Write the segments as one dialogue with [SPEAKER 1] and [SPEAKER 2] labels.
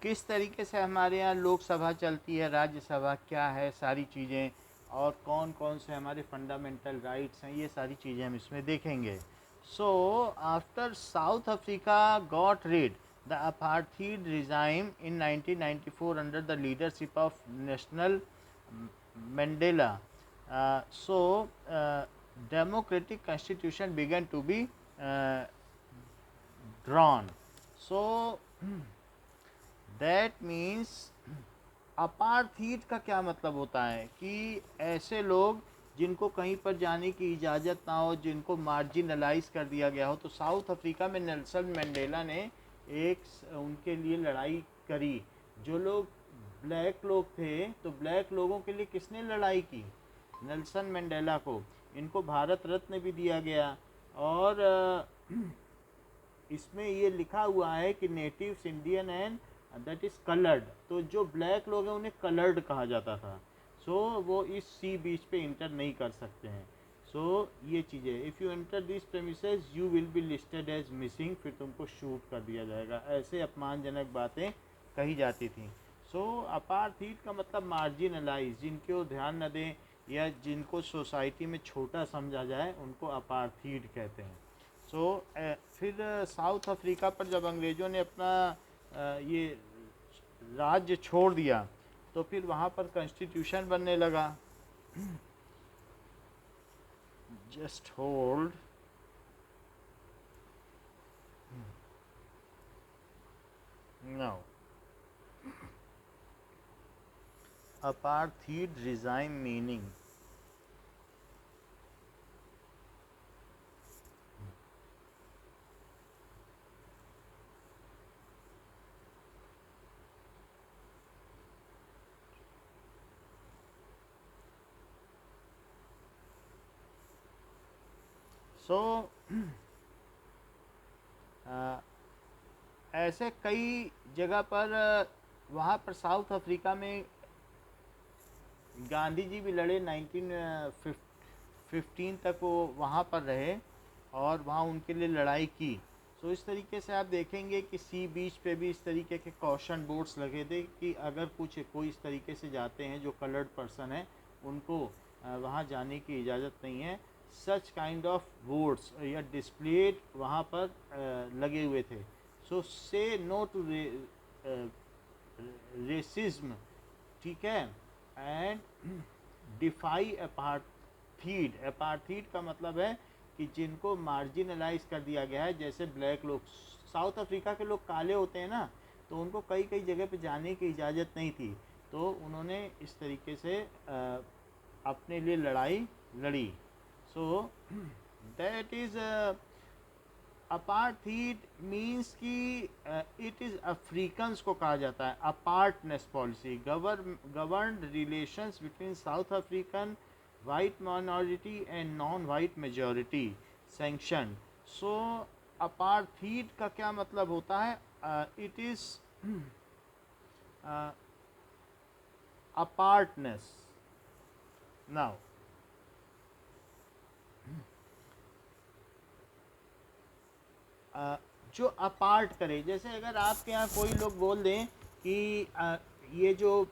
[SPEAKER 1] किस तरीके से हमारे यहाँ लोकसभा चलती है, राज्यसभा क्या है, सारी चीज़ें, और कौन कौन से हमारे फंडामेंटल राइट्स हैं, ये सारी चीज़ें हम इसमें देखेंगे। So after south Africa got rid the apartheid regime in 1994 under the leadership of National Mandela, democratic constitution began to be uh, drawn. So that means apartheid का क्या मतलब होता है कि ऐसे लोग जिनको कहीं पर जाने की इजाज़त ना हो, जिनको मार्जिनलाइज कर दिया गया हो। तो साउथ अफ्रीका में नेल्सन मंडेला ने एक उनके लिए लड़ाई करी। जो लोग ब्लैक लोग थे, तो ब्लैक लोगों के लिए किसने लड़ाई की? नेल्सन मंडेला को। इनको भारत रत्न भी दिया गया। और इसमें ये लिखा हुआ है कि natives Indian and that is coloured. तो जो ब्लैक लोग हैं उन्हें कलर्ड कहा जाता था। सो वो इस सी बीच पे इंटर नहीं कर सकते हैं। सो ये चीज़ें, if you enter this premises you will be listed as missing, फिर तुमको शूट कर दिया जाएगा। ऐसे अपमानजनक बातें कही जाती थी। सो अपार्थीड का मतलब मार्जिनलाइज, जिनको ध्यान न दें या जिनको सोसाइटी में छोटा समझा जाए, उनको अपार्थीड कहते हैं। सो फिर साउथ अफ्रीका पर जब अंग्रेज़ों ने अपना ये राज्य छोड़ दिया, तो फिर वहाँ पर कॉन्स्टिट्यूशन बनने लगा। Just hold. Now apartheid regime meaning. So ऐसे कई जगह पर वहाँ पर साउथ अफ्रीका में गांधी जी भी लड़े। 1915 तक वो वहाँ पर रहे और वहाँ उनके लिए लड़ाई की। सो इस तरीके से आप देखेंगे कि सी बीच पे भी इस तरीके के कॉशन बोर्ड्स लगे थे कि अगर कोई इस तरीके से जाते हैं जो कलर्ड पर्सन है, उनको वहाँ जाने की इजाज़त नहीं है। सच काइंड ऑफ बोर्ड्स या डिस्प्लेड वहाँ पर लगे हुए थे। सो से नो टू रेसिज्म, ठीक है, एंड डिफाई अपार्थीड। अपार्थीड का मतलब है कि जिनको मार्जिनलाइज कर दिया गया है, जैसे ब्लैक लोग। साउथ अफ्रीका के लोग काले होते हैं ना, तो उनको कई कई जगह पे जाने की इजाज़त नहीं थी, तो उन्होंने इस तरीके से अपने लिए लड़ाई लड़ी। So that is apartheid means कि इट इज़ अफ्रीकन्स को कहा जाता है। Apartness policy govern relations between South African white minority and non white majority sanction. So apartheid का क्या मतलब होता है? It is apartness. नाउ जो अपार्ट करे, जैसे अगर आपके यहाँ कोई लोग बोल दें कि ये जो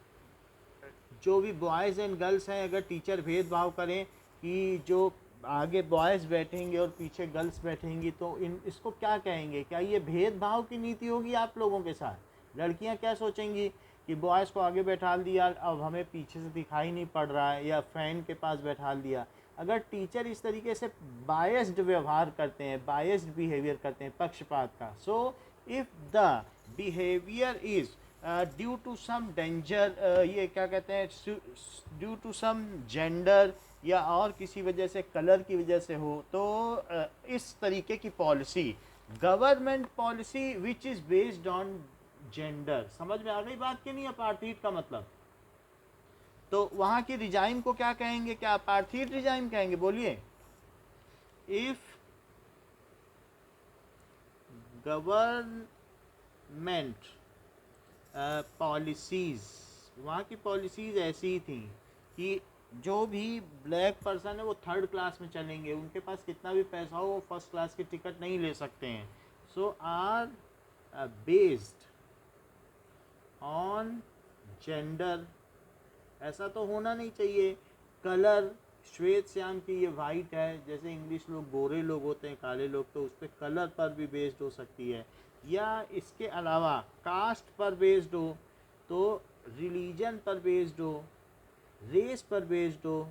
[SPEAKER 1] भी बॉयज़ एंड गर्ल्स हैं, अगर टीचर भेदभाव करें कि जो आगे बॉयज़ बैठेंगे और पीछे गर्ल्स बैठेंगी, तो इसको क्या कहेंगे? क्या ये भेदभाव की नीति होगी आप लोगों के साथ? लड़कियां क्या सोचेंगी कि बॉयज़ को आगे बैठा दिया, अब हमें पीछे से दिखाई नहीं पड़ रहा है, या फ़ैन के पास बैठा दिया। अगर टीचर इस तरीके से बायस्ड व्यवहार करते हैं, बायस्ड बिहेवियर करते हैं, पक्षपात का, so if the behaviour is due to some danger, ये क्या कहते हैं, ड्यू टू सम जेंडर या और किसी वजह से, कलर की वजह से हो, तो इस तरीके की policy, government policy which is based on gender. समझ में आ गई बात कि नहीं अपार्थीड का मतलब? तो वहाँ की रिजाइम को क्या कहेंगे? क्या अपार्थीड रिजाइम कहेंगे? बोलिए। इफ गवर्नमेंट पॉलिसीज़, वहाँ की पॉलिसीज़ ऐसी ही थी कि जो भी ब्लैक पर्सन है वो थर्ड क्लास में चलेंगे, उनके पास कितना भी पैसा हो वो फर्स्ट क्लास की टिकट नहीं ले सकते हैं। सो आर बेस्ड ऑन जेंडर, ऐसा तो होना नहीं चाहिए। कलर, श्वेत श्याम की ये वाइट है, जैसे इंग्लिश लोग गोरे लोग होते हैं, काले लोग, तो उस पर कलर पर भी बेस्ड हो सकती है। या इसके अलावा कास्ट पर बेस्ड हो, तो रिलीजन पर बेस्ड हो, रेस पर बेस्ड हो।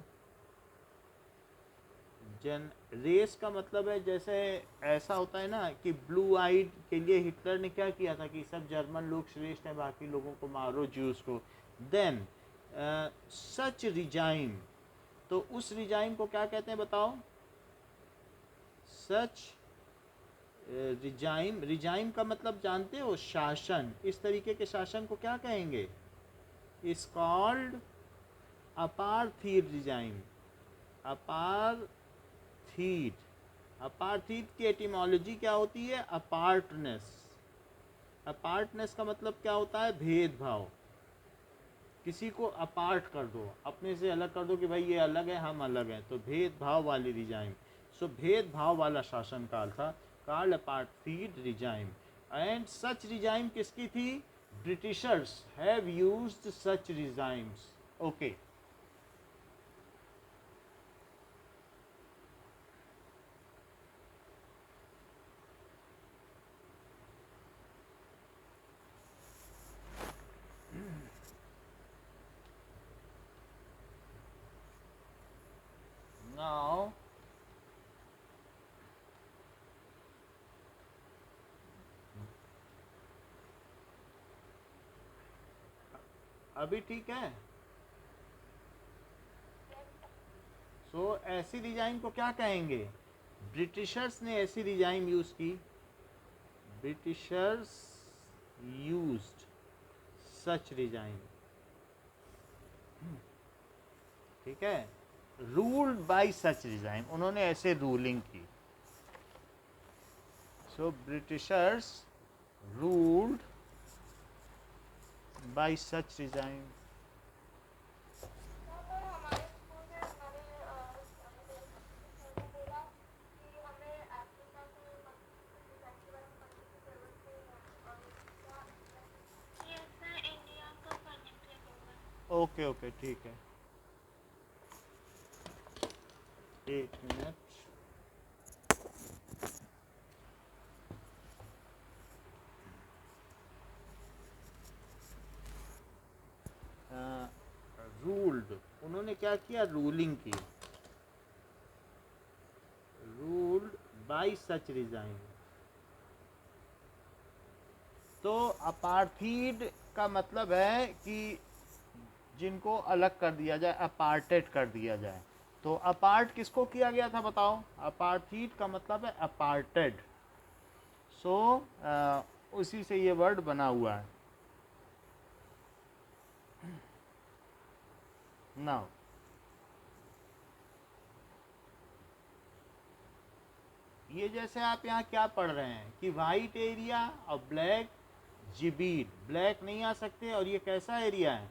[SPEAKER 1] रेस का मतलब है, जैसे ऐसा होता है ना कि ब्लू आइड के लिए हिटलर ने क्या किया था कि सब जर्मन लोग श्रेष्ठ हैं, बाकी लोगों को मारो, ज्यूस को। देन सच रिजाइम, तो उस रिजाइम को क्या कहते हैं बताओ? सच रिजाइम, रिजाइम का मतलब जानते हो? शासन। इस तरीके के शासन को क्या कहेंगे? Is called apartheid regime. Apartheid, apartheid की एटिमोलॉजी क्या होती है? अपार्टनेस। अपार्टनेस का मतलब क्या होता है? भेदभाव। किसी को अपार्ट कर दो, अपने से अलग कर दो कि भाई ये अलग है, हम अलग हैं, तो भेदभाव वाली रिजाइम। सो भेदभाव वाला शासन काल था, called apartheid regime. And such regime किसकी थी? Britishers have used such regimes. Okay, now अभी ठीक है। सो ऐसी रिजाइम को क्या कहेंगे? ब्रिटिशर्स ने ऐसी रिजाइम यूज की, ब्रिटिशर्स यूज्ड सच रिजाइम। ठीक है, रूल्ड बाय सच रिजाइम, उन्होंने ऐसे रूलिंग की। So Britishers ruled by such regime. Okay okay ठीक है, एक मिनट। रूल्ड, उन्होंने क्या किया? रूलिंग की। Ruled by such regime. तो अपार्थीड का मतलब है कि जिनको अलग कर दिया जाए, अपार्टेड कर दिया जाए। तो अपार्ट किसको किया गया था बताओ? अपार्थीड का मतलब है अपार्टेड। सो उसी से ये वर्ड बना हुआ है। नाउ ये जैसे आप यहाँ क्या पढ़ रहे हैं कि वाइट एरिया और ब्लैक जिबीड, ब्लैक नहीं आ सकते। और ये कैसा एरिया है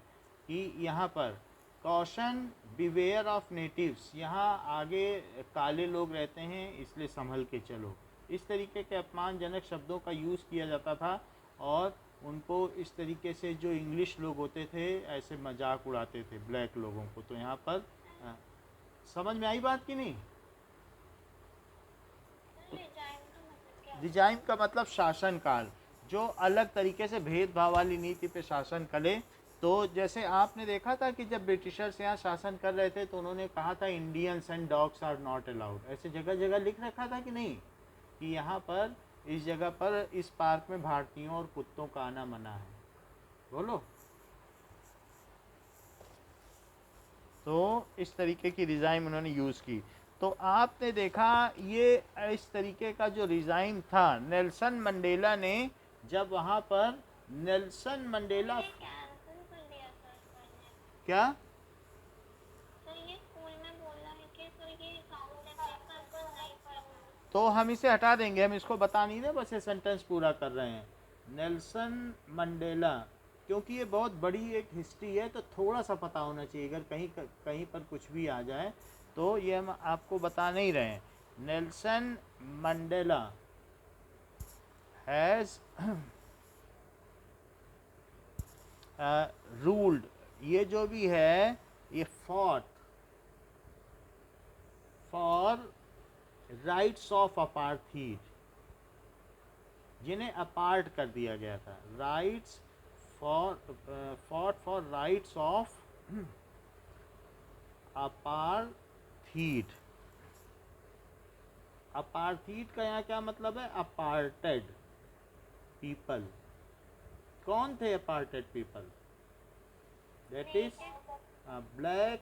[SPEAKER 1] कि यहाँ पर कॉशन बिवेयर ऑफ नेटिव्स, यहाँ आगे काले लोग रहते हैं, इसलिए संभल के चलो। इस तरीके के अपमानजनक शब्दों का यूज़ किया जाता था, और उनको इस तरीके से जो इंग्लिश लोग होते थे ऐसे मजाक उड़ाते थे ब्लैक लोगों को। तो यहाँ पर समझ में आई बात कि नहीं? रिजाइम का मतलब शासन काल, जो अलग तरीके से भेदभाव वाली नीति पे शासन करे। तो जैसे आपने देखा था कि जब ब्रिटिशर्स यहाँ शासन कर रहे थे तो उन्होंने कहा था Indians and dogs are not allowed, ऐसे जगह जगह लिख रखा था कि नहीं, कि यहाँ पर इस जगह पर इस पार्क में भारतीयों और कुत्तों का आना मना है। बोलो। तो इस तरीके की रिजाइम उन्होंने यूज़ की। तो आपने देखा ये इस तरीके का जो रिजाइम था, नेल्सन मंडेला ने जब वहाँ पर नेल्सन मंडेला क्या तो हम इसे हटा देंगे, हम इसको बता नहीं रहे, बस ये सेंटेंस पूरा कर रहे हैं। नेल्सन मंडेला, क्योंकि ये बहुत बड़ी एक हिस्ट्री है तो थोड़ा सा पता होना चाहिए, अगर कहीं कहीं पर कुछ भी आ जाए तो ये हम आपको बता नहीं रहे हैं। नेल्सन मंडेला हैज़ रूल्ड, ये जो भी है ये fought for rights of apartheid, जिन्हें अपार्ट कर दिया गया था, rights for rights of apartheid. Apartheid का यहाँ क्या मतलब है? Aparted people. कौन थे aparted people? That is black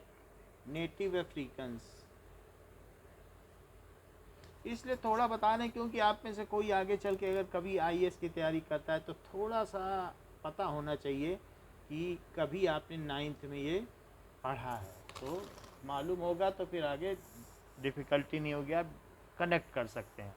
[SPEAKER 1] native Africans. इसलिए थोड़ा बता दें, क्योंकि आप में से कोई आगे चल के अगर कभी आईएएस की तैयारी करता है तो थोड़ा सा पता होना चाहिए कि कभी आपने 9th में ये पढ़ा है, तो मालूम होगा तो फिर आगे डिफ़िकल्टी नहीं होगी, आप कनेक्ट कर सकते हैं।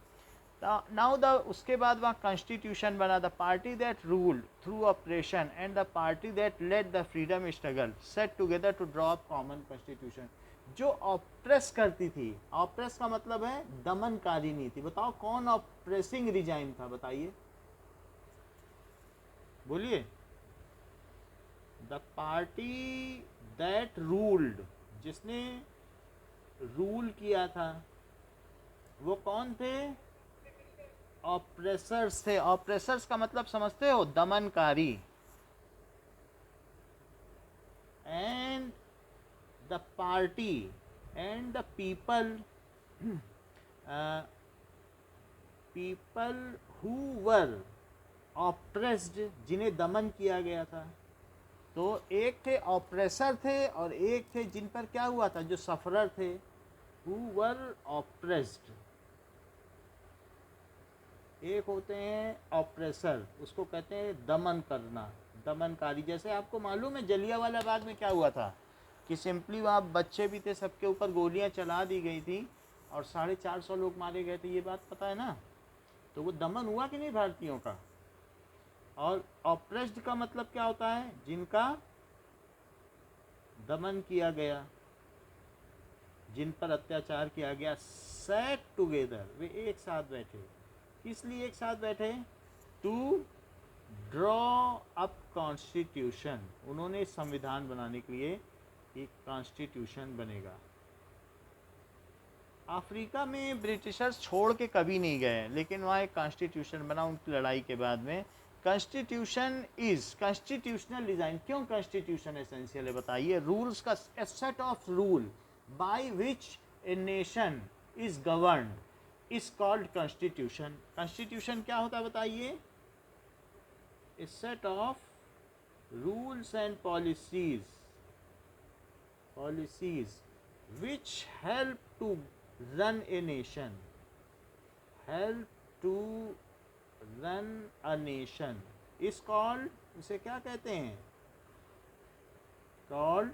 [SPEAKER 1] नाउ द उसके बाद वहाँ कॉन्स्टिट्यूशन बना, the party that ruled through operation and the party that led the freedom struggle set together to draw up common constitution. जो ऑप्रेस करती थी, ऑप्रेस का मतलब है दमनकारी नीति। बताओ कौन ऑप्रेसिंग रिजाइम था, बताइए, बोलिए। द पार्टी दैट रूल्ड, जिसने रूल किया था, वो कौन थे? ऑप्रेसर्स थे। ऑप्रेसर्स का मतलब समझते हो? दमनकारी। And the party and the people people who were oppressed, जिन्हें दमन किया गया था। तो एक थे ऑप्रेसर थे और एक थे जिन पर क्या हुआ था, जो सफरर थे, हु वर ऑप्रेस्ड। एक होते हैं ऑप्रेसर, उसको कहते हैं दमन करना, दमनकारी। जैसे आपको मालूम है जलियांवाला बाग में क्या हुआ था, कि सिंपली वहाँ बच्चे भी थे, सबके ऊपर गोलियाँ चला दी गई थी और 450 लोग मारे गए थे, ये बात पता है ना? तो वो दमन हुआ कि नहीं भारतीयों का? और ऑप्रेस्ड का मतलब क्या होता है? जिनका दमन किया गया, जिन पर अत्याचार किया गया। सेट टुगेदर, वे एक साथ बैठे। किस लिए एक साथ बैठे? टू ड्रॉ अप कॉन्स्टिट्यूशन, उन्होंने संविधान बनाने के लिए एक कॉन्स्टिट्यूशन बनेगा। अफ्रीका में ब्रिटिशर्स छोड़ के कभी नहीं गए, लेकिन वहाँ एक कॉन्स्टिट्यूशन बना उनकी लड़ाई के बाद में। Constitution is constitutional design. क्यों कॉन्स्टिट्यूशन एसेंशियल है, बताइए? रूल्स का a set of rule by which a nation is governed is called constitution. Constitution क्या होता है बताइए? A set of rules and policies which help to run a nation, is called, इसे क्या कहते हैं? called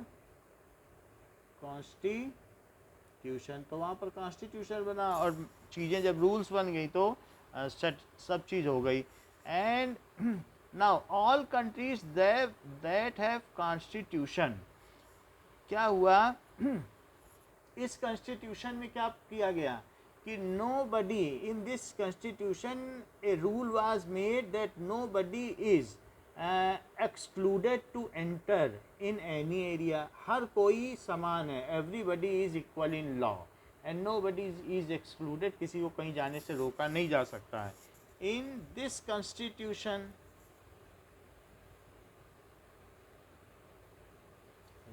[SPEAKER 1] constitution. तो वहाँ पर कॉन्स्टिट्यूशन बना और चीज़ें जब रूल्स बन गई तो सब चीज़ हो गई। And now all countries that have constitution, क्या हुआ? इस कॉन्स्टिट्यूशन में क्या किया गया कि nobody in this constitution a rule was made that nobody is excluded to enter in any area। हर कोई समान है, everybody is equal in law and nobody is excluded, किसी को कहीं जाने से रोका नहीं जा सकता है। in this constitution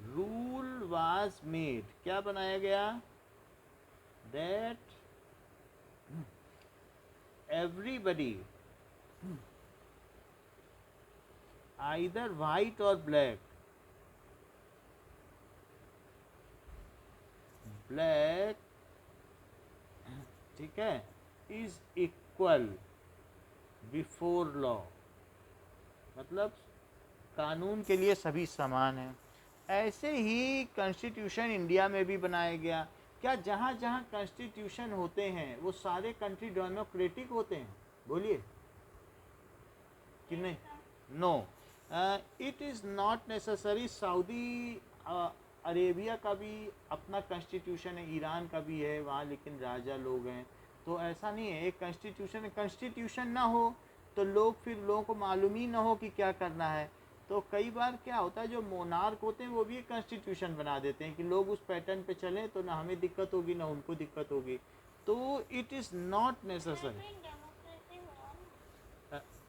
[SPEAKER 1] rule was made, क्या बनाया गया? दैट एवरीबडी आइदर वाइट और ब्लैक ठीक है, इज इक्वल बिफोर लॉ, मतलब कानून के लिए सभी समान हैं। ऐसे ही कॉन्स्टिट्यूशन इंडिया में भी बनाया गया। क्या जहाँ जहाँ कॉन्स्टिट्यूशन होते हैं वो सारे कंट्री डेमोक्रेटिक होते हैं? बोलिए कि नहीं? No, it is not necessary. Saudi Arabia का भी अपना कॉन्स्टिट्यूशन है, ईरान का भी है वहाँ, लेकिन राजा लोग हैं, तो ऐसा नहीं है। एक कॉन्स्टिट्यूशन है, कॉन्स्टिट्यूशन ना हो तो लोग, फिर लोगों को मालूम ही ना हो कि क्या करना है। तो कई बार क्या होता है, जो मोनार्क होते हैं वो भी एक कॉन्स्टिट्यूशन बना देते हैं कि लोग उस पैटर्न पे चलें तो ना हमें दिक्कत होगी ना उनको दिक्कत होगी। तो it is not necessary.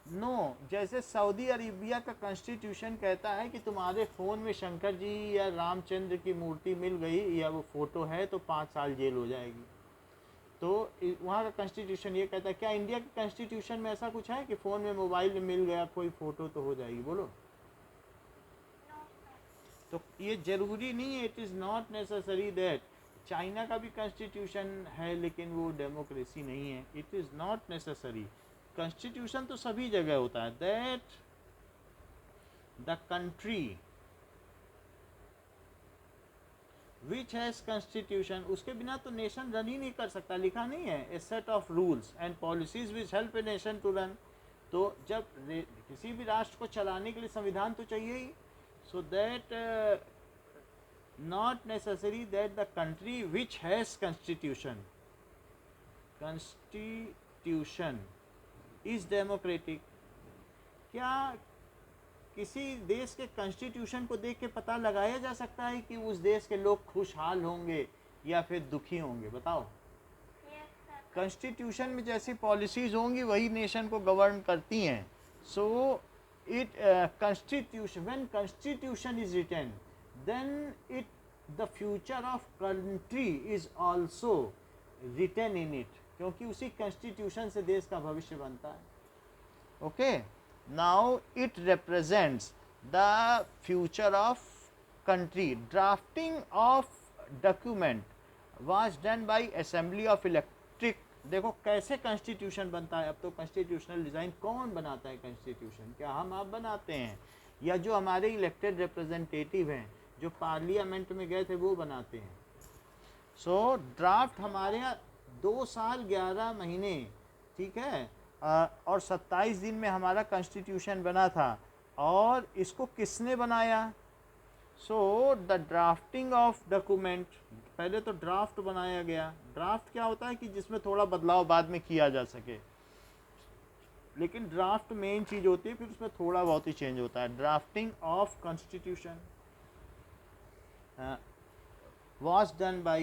[SPEAKER 1] No, जैसे सऊदी अरेबिया का कॉन्स्टिट्यूशन कहता है कि तुम्हारे फ़ोन में शंकर जी या रामचंद्र की मूर्ति मिल गई या वो फ़ोटो है तो 5 साल जेल हो जाएगी। तो वहाँ का कॉन्स्टिट्यूशन ये कहता है। क्या इंडिया के कॉन्स्टिट्यूशन में ऐसा कुछ है कि फ़ोन में मोबाइल में मिल गया कोई फ़ोटो तो हो जाएगी? बोलो। तो ये ज़रूरी नहीं है, it is not necessary that. China का भी कॉन्स्टिट्यूशन है लेकिन वो डेमोक्रेसी नहीं है। It is not necessary. Constitution तो सभी जगह होता है, that the country which has constitution, उसके बिना तो नेशन रन ही नहीं कर सकता। लिखा नहीं है a set of rules and policies which help a nation to run. तो जब किसी भी राष्ट्र को चलाने के लिए संविधान तो चाहिए ही। So that not necessary that the country which has constitution is democratic। क्या किसी देश के कॉन्स्टिट्यूशन को देख के पता लगाया जा सकता है कि उस देश के लोग खुशहाल होंगे या फिर दुखी होंगे? बताओ। कॉन्स्टिट्यूशन में जैसी पॉलिसीज होंगी वही नेशन को गवर्न करती हैं। So it constitution, when constitution is written then it the future of country is also written in it, क्योंकि उसी कॉन्स्टिट्यूशन से देश का भविष्य बनता है। Okay, now it represents the future of country. Drafting of document was done by assembly of electric. देखो कैसे कॉन्स्टिट्यूशन बनता है। अब तो कॉन्स्टिट्यूशनल डिज़ाइन कौन बनाता है? कॉन्स्टिट्यूशन क्या हम आप बनाते हैं या जो हमारे इलेक्टेड रिप्रेजेंटेटिव हैं जो पार्लियामेंट में गए थे वो बनाते हैं? सो ड्राफ्ट हमारे यहाँ 2 साल 11 महीने, ठीक है, और 27 दिन में हमारा कॉन्स्टिट्यूशन बना था। और इसको किसने बनाया? So the drafting of document, पहले तो ड्राफ्ट बनाया गया। ड्राफ्ट क्या होता है कि जिसमें थोड़ा बदलाव बाद में किया जा सके, लेकिन ड्राफ्ट मेन चीज़ होती है, फिर उसमें थोड़ा बहुत ही चेंज होता है। Drafting of constitution was done by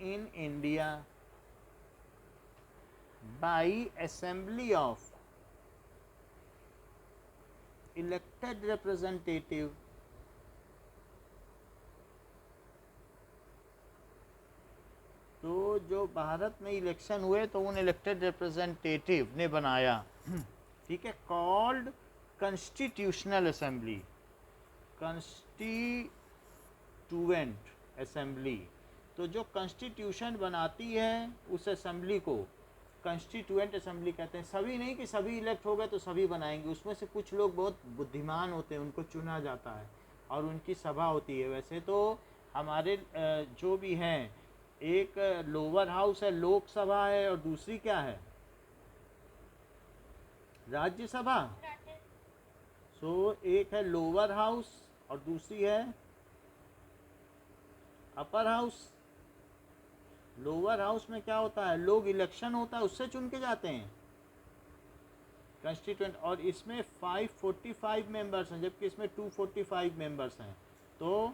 [SPEAKER 1] in India by assembly of elected representative तो जो भारत में इलेक्शन हुए तो उन इलेक्टेड रिप्रेजेंटेटिव ने बनाया, ठीक है, called constitutional assembly, constituent assembly. तो जो कॉन्स्टिट्यूशन बनाती है उस असेंबली को कॉन्स्टिट्यूएंट असेंबली कहते हैं। सभी नहीं कि सभी इलेक्ट हो गए तो सभी बनाएंगे, उसमें से कुछ लोग बहुत बुद्धिमान होते हैं, उनको चुना जाता है और उनकी सभा होती है। वैसे तो हमारे जो भी हैं, एक लोअर हाउस है, लोकसभा है, और दूसरी क्या है? राज्यसभा। सो एक है लोअर हाउस और दूसरी है अपर हाउस। लोअर हाउस में क्या होता है? लोग इलेक्शन होता है उससे चुन के जाते हैं कॉन्स्टिट्यूएंट, और इसमें 545 मेंबर्स हैं जबकि इसमें 245 मेंबर्स हैं। तो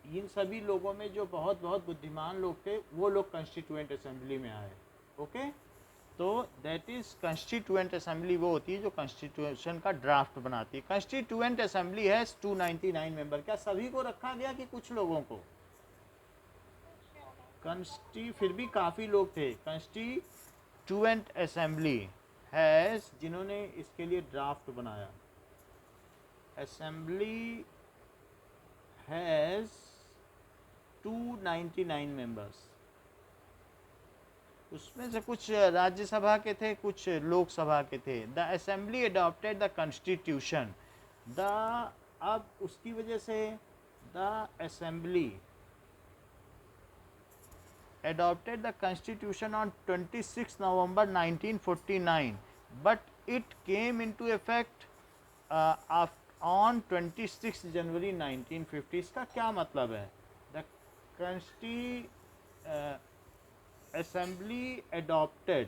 [SPEAKER 1] इन सभी लोगों में जो बहुत बहुत बुद्धिमान लोग थे वो लोग कॉन्स्टिट्यूएंट असेंबली में आए। ओके, तो दैट इज कॉन्स्टिट्यूएंट असेंबली वो होती है जो कॉन्स्टिट्यूशन का ड्राफ्ट बनाती है। कॉन्स्टिट्यूएंट असेंबली है 299 मेंबर। क्या सभी को रखा गया कि कुछ लोगों को? फिर भी काफ़ी लोग थे। कॉन्स्टिट्यूएंट असेंबली हैज़, जिन्होंने इसके लिए ड्राफ्ट बनाया, असेंबली हैज़ 299 मेंबर्स। उसमें से कुछ राज्यसभा के थे, कुछ लोकसभा के थे। The assembly adopted the constitution. अब उसकी वजह से the assembly adopted the constitution on 26 November 1949 but it came into effect on 26 January 1950। इसका क्या मतलब है? The असेंबली एडॉप्टेड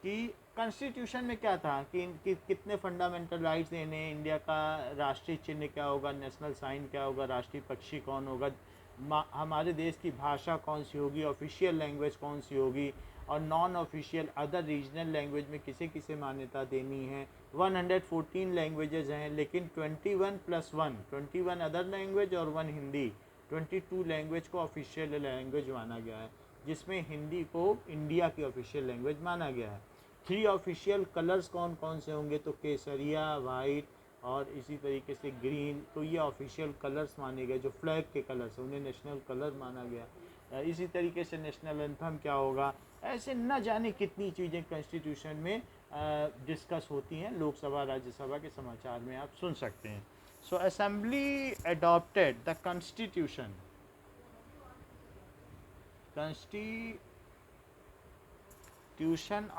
[SPEAKER 1] कि कॉन्स्टिट्यूशन में क्या था कि कितने फंडामेंटल राइट्स देने, इंडिया का राष्ट्रीय चिन्ह क्या होगा, नेशनल साइन क्या होगा, राष्ट्रीय पक्षी कौन होगा, हमारे देश की भाषा कौन सी होगी, ऑफिशियल लैंग्वेज कौन सी होगी, और non official other regional language में किसे किसे मान्यता देनी है। 114 लैंग्वेजेस हैं, लेकिन 21+1 अदर लैंग्वेज और 1 हिंदी, 22 लैंग्वेज को ऑफिशियल लैंग्वेज माना गया है, जिसमें हिंदी को इंडिया की ऑफिशियल लैंग्वेज माना गया है। 3 ऑफिशियल कलर्स कौन कौन से होंगे, तो केसरिया, वाइट और इसी तरीके से ग्रीन, तो ये ऑफिशियल कलर्स माने गए, जो फ्लैग के कलर्स हैं उन्हें नेशनल कलर माना गया। इसी तरीके से नेशनल एंथम क्या होगा, ऐसे न जाने कितनी चीज़ें कॉन्स्टिट्यूशन में डिस्कस होती हैं, लोकसभा राज्यसभा के समाचार में आप सुन सकते हैं। So assembly adopted the constitution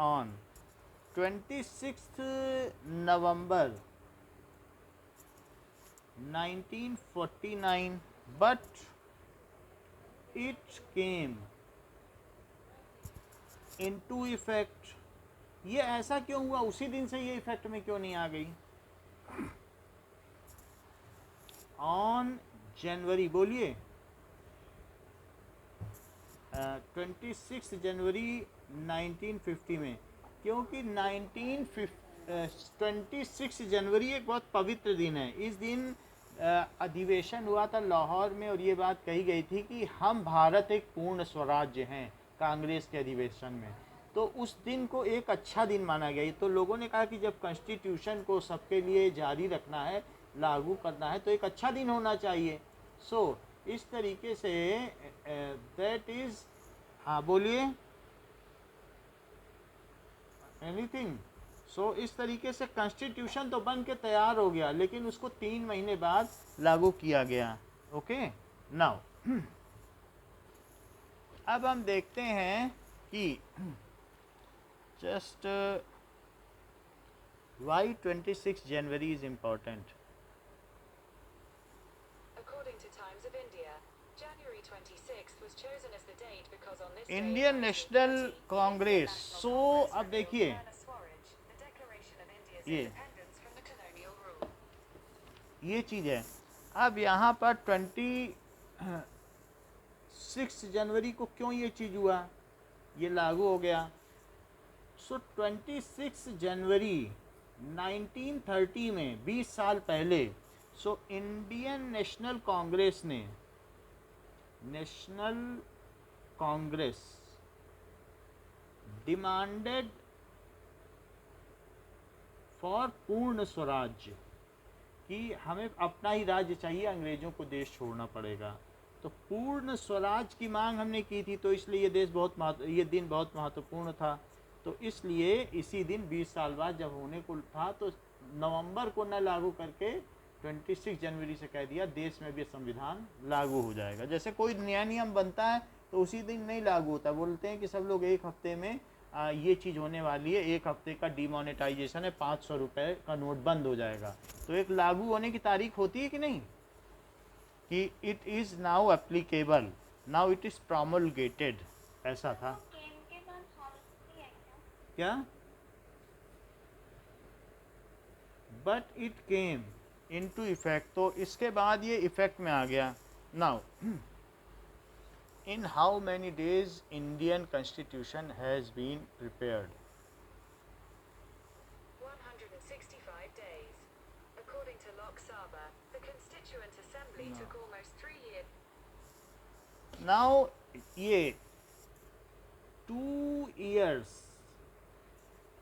[SPEAKER 1] on 26 November 1949, but it came into effect। ये ऐसा क्यों हुआ, उसी दिन से ये इफेक्ट में क्यों नहीं आ गई? ऑन जनवरी, बोलिए 26 जनवरी 1950 में, क्योंकि 26 जनवरी एक बहुत पवित्र दिन है। इस दिन अधिवेशन हुआ था लाहौर में और ये बात कही गई थी कि हम भारत एक पूर्ण स्वराज्य हैं, कांग्रेस के अधिवेशन में। तो उस दिन को एक अच्छा दिन माना गया। तो लोगों ने कहा कि जब कॉन्स्टिट्यूशन को सबके लिए जारी रखना है, लागू करना है, तो एक अच्छा दिन होना चाहिए। सो इस तरीके से दैट इज़, हाँ बोलिए एनीथिंग। सो इस तरीके से कॉन्स्टिट्यूशन तो बन के तैयार हो गया, लेकिन उसको 3 महीने बाद लागू किया गया। ओके नाउ अब हम देखते हैं कि just why 26 January is important. Indian National Congress. सो अब देखिए ये चीज़ है। अब यहाँ पर 26 जनवरी को क्यों ये चीज़ हुआ, ये लागू हो गया। सो 26 जनवरी 1930 में, 20 साल पहले, सो इंडियन नेशनल कांग्रेस ने, नेशनल कांग्रेस डिमांडेड फॉर पूर्ण स्वराज्य, कि हमें अपना ही राज्य चाहिए, अंग्रेजों को देश छोड़ना पड़ेगा। तो पूर्ण स्वराज की मांग हमने की थी, तो इसलिए ये दिन बहुत महत्वपूर्ण था। तो इसलिए इसी दिन 20 साल बाद जब होने को था, तो नवंबर को न लागू करके 26 जनवरी से कह दिया देश में भी संविधान लागू हो जाएगा। जैसे कोई नया नियम बनता है तो उसी दिन नहीं लागू होता, बोलते हैं कि सब लोग एक हफ्ते में ये चीज़ होने वाली है, एक हफ्ते का डिमोनेटाइजेशन है, 500 रुपये का नोट बंद हो जाएगा। तो एक लागू होने की तारीख होती है कि नहीं, कि it is now applicable, now it is promulgated, ऐसा था क्या? But it came into effect, तो इसके बाद ये इफेक्ट में आ गया। Now in how many days Indian constitution has been prepared?
[SPEAKER 2] 165 days. According to Lok Sabha, the Constituent Assembly took almost 3 years.
[SPEAKER 1] Now ये 2 years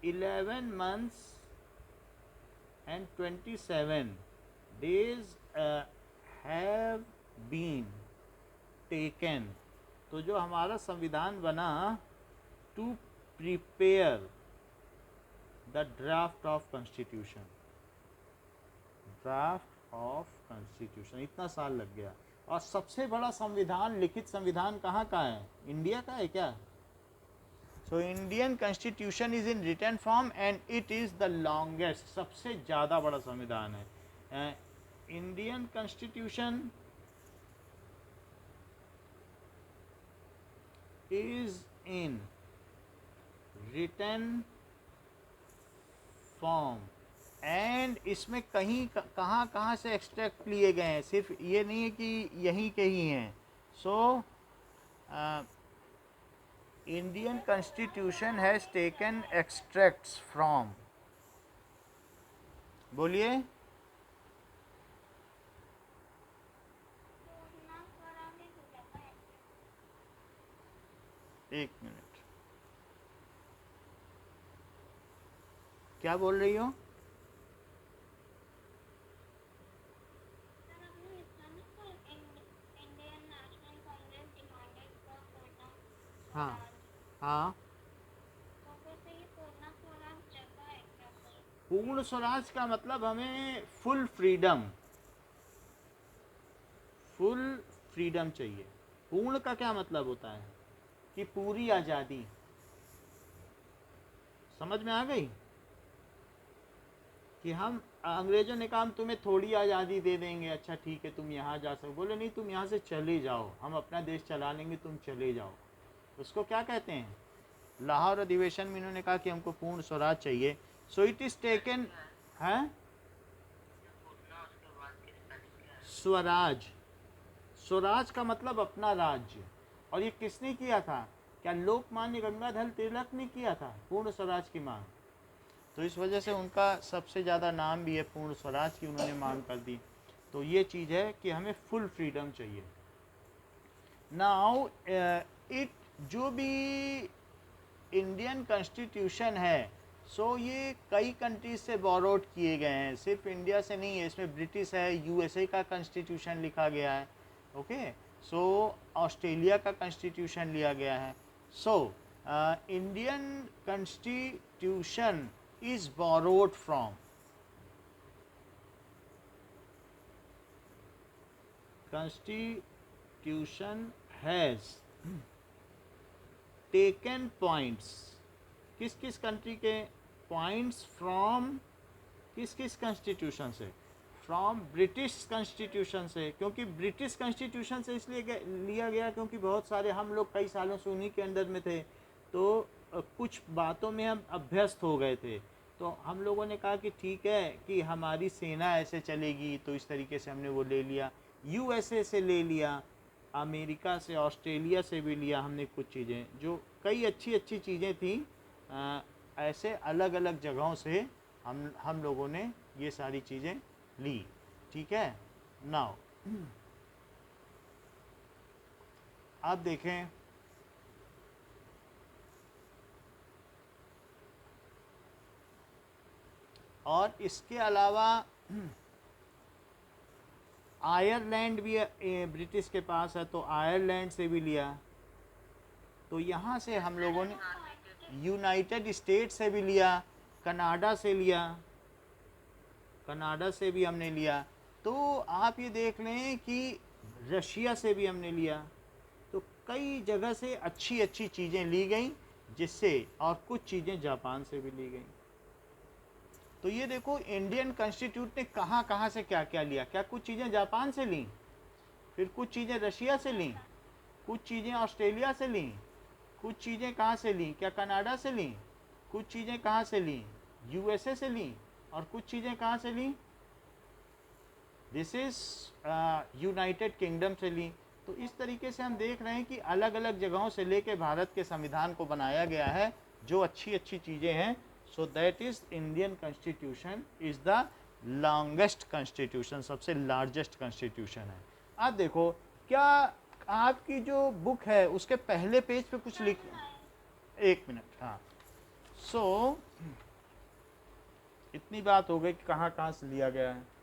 [SPEAKER 1] 11 months and 27 days have been taken। तो जो हमारा संविधान बना, to prepare the draft of constitution, इतना साल लग गया। और सबसे बड़ा संविधान, लिखित संविधान कहाँ का है, इंडिया का है क्या? So Indian constitution is in written form and it is the longest, सबसे ज़्यादा बड़ा संविधान है Indian constitution. is in written form and इसमें कहीं कहाँ कहाँ से एक्सट्रैक्ट लिए गए हैं, सिर्फ ये नहीं है कि यहीं के ही हैं. सो Indian constitution has taken extracts from, बोलिए. एक मिनट, क्या बोल रही हो? हाँ हाँ, पूर्ण स्वराज का मतलब हमें फुल फ्रीडम चाहिए. पूर्ण का क्या मतलब होता है कि पूरी आज़ादी. समझ में आ गई कि हम अंग्रेजों ने कहा हम तुम्हें थोड़ी आज़ादी दे देंगे, अच्छा ठीक है तुम यहाँ जा सको. बोले नहीं, तुम यहाँ से चले जाओ, हम अपना देश चला लेंगे, तुम चले जाओ. उसको क्या कहते हैं? लाहौर अधिवेशन में इन्होंने कहा कि हमको पूर्ण स्वराज चाहिए. सो इट इज़ टेकन है स्वराज. स्वराज का मतलब अपना राज्य. और ये किसने किया था? क्या लोकमान्य गंगाधर तिलक ने किया था पूर्ण स्वराज की मांग. तो इस वजह से उनका सबसे ज़्यादा नाम भी है पूर्ण स्वराज की, उन्होंने मांग कर दी. तो ये चीज़ है कि हमें फुल फ्रीडम चाहिए. नाउ इट जो भी इंडियन कॉन्स्टिट्यूशन है, सो ये कई कंट्रीज से बोरोड किए गए हैं, सिर्फ इंडिया से नहीं है. इसमें ब्रिटिश है, यूएसए का कॉन्स्टिट्यूशन लिखा गया है, ओके. सो ऑस्ट्रेलिया का कॉन्स्टिट्यूशन लिया गया है. सो Indian constitution is borrowed from constitution has taken points. किस किस कंट्री के पॉइंट्स? फ्रॉम किस किस कॉन्स्टिट्यूशन से? फ्रॉम ब्रिटिश कॉन्स्टिट्यूशन से. क्योंकि ब्रिटिश कॉन्स्टिट्यूशन से इसलिए लिया गया क्योंकि बहुत सारे हम लोग कई सालों से उन्हीं के अंदर में थे, तो कुछ बातों में हम अभ्यस्त हो गए थे. तो हम लोगों ने कहा कि ठीक है कि हमारी सेना ऐसे चलेगी, तो इस तरीके से हमने वो ले लिया. यूएसए से ले लिया, अमेरिका से, ऑस्ट्रेलिया से भी लिया हमने कुछ चीज़ें, जो कई अच्छी अच्छी चीज़ें थी. ऐसे अलग अलग जगहों से हम लोगों ने ये सारी चीज़ें ली. ठीक है. नाउ आप देखें, और इसके अलावा आयरलैंड भी ब्रिटिश के पास है, तो आयरलैंड से भी लिया. तो यहाँ से हम लोगों ने यूनाइटेड स्टेट से भी लिया, कनाडा से लिया, कनाडा से भी हमने लिया. तो आप ये देख लें कि रशिया से भी हमने लिया. तो कई जगह से अच्छी अच्छी चीज़ें ली गई, जिससे, और कुछ चीज़ें जापान से भी ली गई. तो ये देखो इंडियन कॉन्स्टिट्यूट ने कहाँ कहाँ से क्या क्या लिया. क्या कुछ चीज़ें जापान से लीं, फिर कुछ चीज़ें रशिया से लीं, कुछ चीज़ें ऑस्ट्रेलिया से लीं, कुछ चीज़ें कहाँ से लीं? क्या कनाडा से लीं? कुछ चीज़ें कहाँ से लीं? यूएसए से लीं. और कुछ चीज़ें कहाँ से लीं? दिस इज़ यूनाइटेड किंगडम से लीं. तो इस तरीके से हम देख रहे हैं कि अलग अलग जगहों से लेके भारत के संविधान को बनाया गया है, जो अच्छी अच्छी चीज़ें हैं. सो that is Indian constitution is the longest constitution, सबसे लार्जेस्ट कॉन्स्टिट्यूशन है. आप देखो, क्या आपकी जो बुक है उसके पहले पेज पे कुछ लिख, एक मिनट, हाँ. सो इतनी बात हो गई कि कहाँ कहाँ से लिया गया है.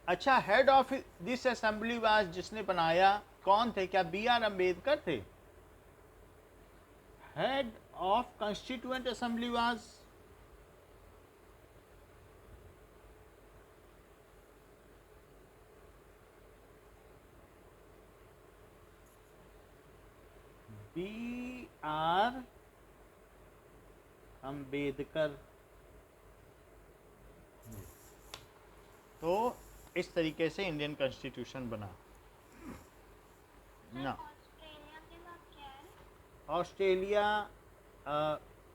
[SPEAKER 1] अच्छा, head of this assembly was, जिसने बनाया कौन थे? क्या बी आर अम्बेडकर थे? Head of constituent assembly was B R Ambedkar. तो इस तरीके से इंडियन कॉन्स्टिट्यूशन बना ना।
[SPEAKER 3] ऑस्ट्रेलिया के बाद क्या है?
[SPEAKER 1] Australia,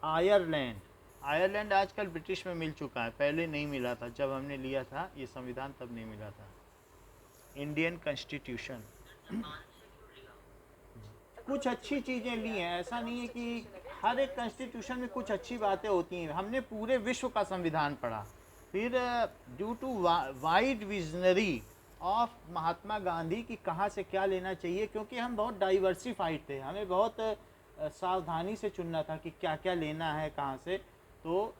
[SPEAKER 1] Ireland. आयरलैंड आजकल ब्रिटिश में मिल चुका है, पहले नहीं मिला था, जब हमने लिया था ये संविधान तब नहीं मिला था। इंडियन कॉन्स्टिट्यूशन कुछ अच्छी चीज़ें ली हैं, ऐसा नहीं है कि हर एक कॉन्स्टिट्यूशन में कुछ अच्छी बातें होती हैं। हमने पूरे विश्व का संविधान पढ़ा, फिर due to wide visionary of Mahatma Gandhi कि कहाँ से क्या लेना चाहिए, क्योंकि हम बहुत डाइवर्सिफाइड थे, हमें बहुत सावधानी से चुनना था कि क्या क्या लेना है कहाँ से, तो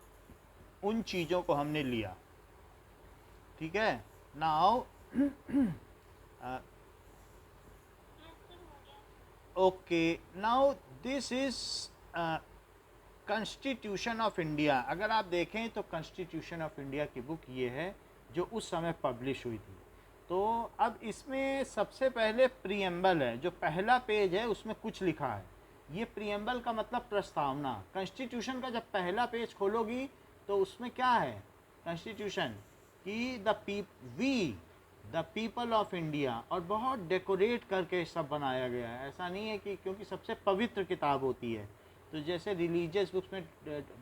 [SPEAKER 1] उन चीज़ों को हमने लिया। ठीक है, now okay, now this is constitution of India. अगर आप देखें तो कॉन्स्टिट्यूशन ऑफ इंडिया की बुक ये है जो उस समय पब्लिश हुई थी। तो अब इसमें सबसे पहले प्रीएम्बल है, जो पहला पेज है उसमें कुछ लिखा है। ये प्रीएम्बल का मतलब प्रस्तावना। कॉन्स्टिट्यूशन का जब पहला पेज खोलोगी तो उसमें क्या है, कॉन्स्टिट्यूशन की द पीपल ऑफ इंडिया, और बहुत डेकोरेट करके सब बनाया गया है। ऐसा नहीं है कि, क्योंकि सबसे पवित्र किताब होती है, तो जैसे रिलीजियस बुक्स में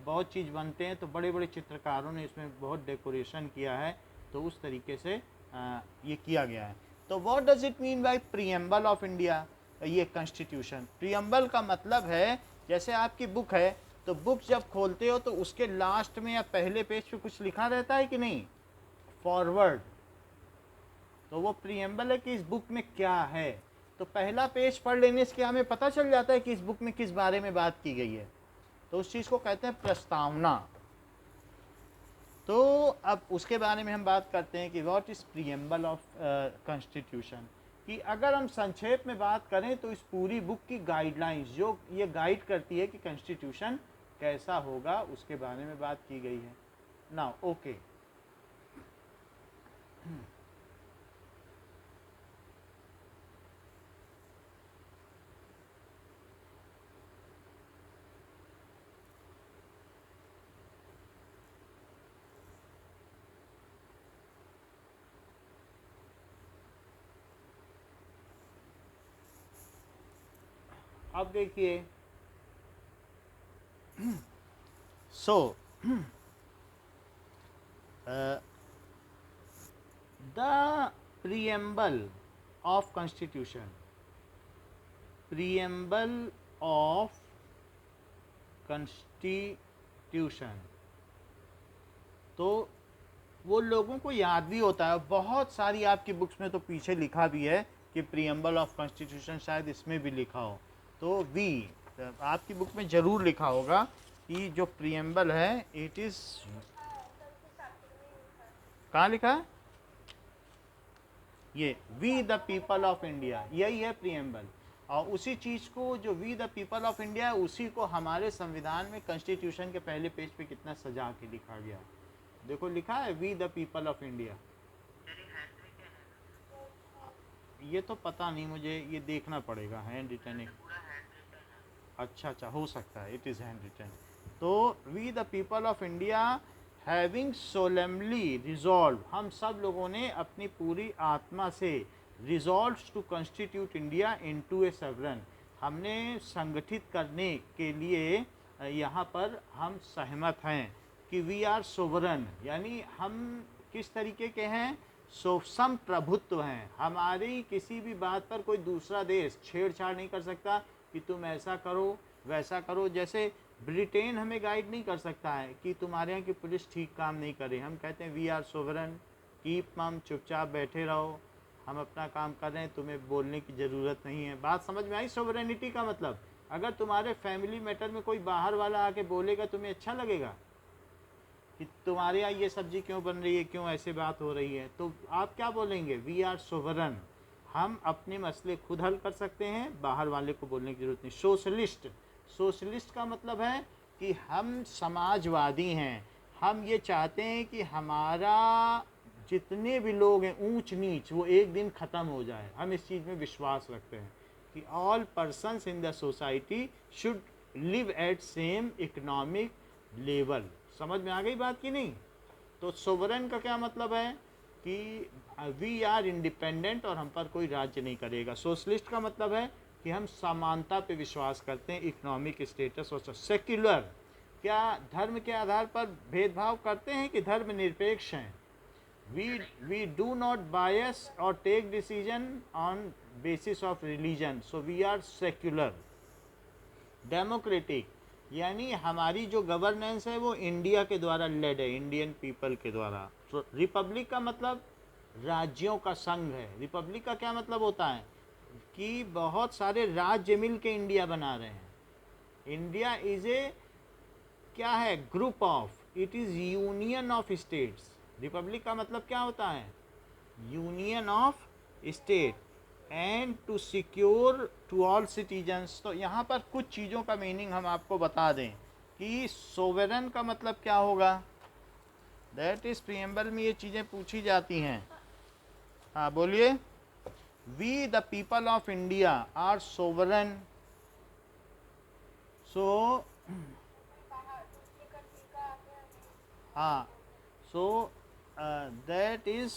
[SPEAKER 1] बहुत चीज़ बनते हैं तो बड़े बड़े चित्रकारों ने इसमें बहुत डेकोरेशन किया है, तो उस तरीके से ये किया गया है। तो what does it mean by preamble of India, ये कॉन्स्टिट्यूशन। प्रीएम्बल का मतलब है, जैसे आपकी बुक है तो बुक जब खोलते हो तो उसके लास्ट में या पहले पेज पे कुछ लिखा रहता है कि नहीं, फॉरवर्ड, तो वो प्रीएम्बल है कि इस बुक में क्या है। तो पहला पेज पढ़ लेने से हमें पता चल जाता है कि इस बुक में किस बारे में बात की गई है, तो उस चीज़ को कहते हैं प्रस्तावना। तो अब उसके बारे में हम बात करते हैं कि what is preamble of constitution, कि अगर हम संक्षेप में बात करें तो इस पूरी बुक की गाइडलाइंस, जो ये गाइड करती है कि कॉन्स्टिट्यूशन कैसा होगा, उसके बारे में बात की गई है। नाउ ओके, अब देखिए, so the preamble of constitution, preamble of constitution, तो वो लोगों को याद भी होता है। बहुत सारी आपकी बुक्स में तो पीछे लिखा भी है कि प्रीएम्बल ऑफ कॉन्स्टिट्यूशन, शायद इसमें भी लिखा हो, तो आपकी बुक में ज़रूर लिखा होगा कि जो प्रीएम्बल है इट इज़, कहाँ लिखा है, ये we the people of India, यही है प्रीएम्बल। और उसी चीज़ को, जो we the people of India है, उसी को हमारे संविधान में कॉन्स्टिट्यूशन के पहले पेज पे कितना सजा के लिखा गया। देखो लिखा है we the people of India. ये तो पता नहीं मुझे, ये देखना पड़ेगा, हैंड रिटन। अच्छा, हो सकता है इट इज़ हैंड रिटन। तो we the people of India having solemnly resolve, हम सब लोगों ने अपनी पूरी आत्मा से resolve to constitute India into a sovereign, हमने संगठित करने के लिए यहाँ पर हम सहमत हैं कि वी आर सोवरन, यानी हम किस तरीके के हैं, सम प्रभुत्व हैं। हमारी किसी भी बात पर कोई दूसरा देश छेड़छाड़ नहीं कर सकता कि तुम ऐसा करो वैसा करो। जैसे ब्रिटेन हमें गाइड नहीं कर सकता है कि तुम्हारे यहाँ की पुलिस ठीक काम नहीं करे, हम कहते हैं वी आर सोवरन, कीप मम, चुपचाप बैठे रहो, हम अपना काम कर रहे हैं, तुम्हें बोलने की ज़रूरत नहीं है। बात समझ में आई सोवरेनिटी का मतलब? अगर तुम्हारे फैमिली मैटर में कोई बाहर वाला आके बोलेगा, तुम्हें अच्छा लगेगा कि तुम्हारे यहाँ ये सब्जी क्यों बन रही है, क्यों ऐसे बात हो रही है, तो आप क्या बोलेंगे, वी आर सोवरन, हम अपने मसले खुद हल कर सकते हैं, बाहर वाले को बोलने की जरूरत नहीं। सोशलिस्ट, सोशलिस्ट का मतलब है कि हम समाजवादी हैं, हम ये चाहते हैं कि हमारा जितने भी लोग हैं ऊंच नीच वो एक दिन ख़त्म हो जाए। हम इस चीज़ में विश्वास रखते हैं कि all persons in the society should live at same economic level. समझ में आ गई बात की नहीं? तो सोवरेन का क्या मतलब है कि वी आर इंडिपेंडेंट और हम पर कोई राज्य नहीं करेगा। सोशलिस्ट का मतलब है कि हम समानता पे विश्वास करते हैं, इकोनॉमिक स्टेटस और सेक्युलर, क्या धर्म के आधार पर भेदभाव करते हैं कि धर्म निरपेक्ष हैं। वी डू नॉट बायस और take decision on basis of religion, so we are secular. Democratic यानी हमारी जो गवर्नेंस है वो इंडिया के द्वारा लेड है, इंडियन पीपल के द्वारा। तो रिपब्लिक का मतलब राज्यों का संघ है। रिपब्लिक का क्या मतलब होता है कि बहुत सारे राज्य मिल के इंडिया बना रहे हैं। इंडिया इज ए क्या है, group of, it is union of states. Republic का मतलब क्या होता है, union of state and to secure to all citizens. तो यहाँ पर कुछ चीज़ों का मीनिंग हम आपको बता दें कि सोवेरन का मतलब क्या होगा। दैट इज प्रीएम्बल में ये चीज़ें पूछी जाती हैं। हाँ बोलिए। We the people of India are sovereign. So हाँ, सो दैट इज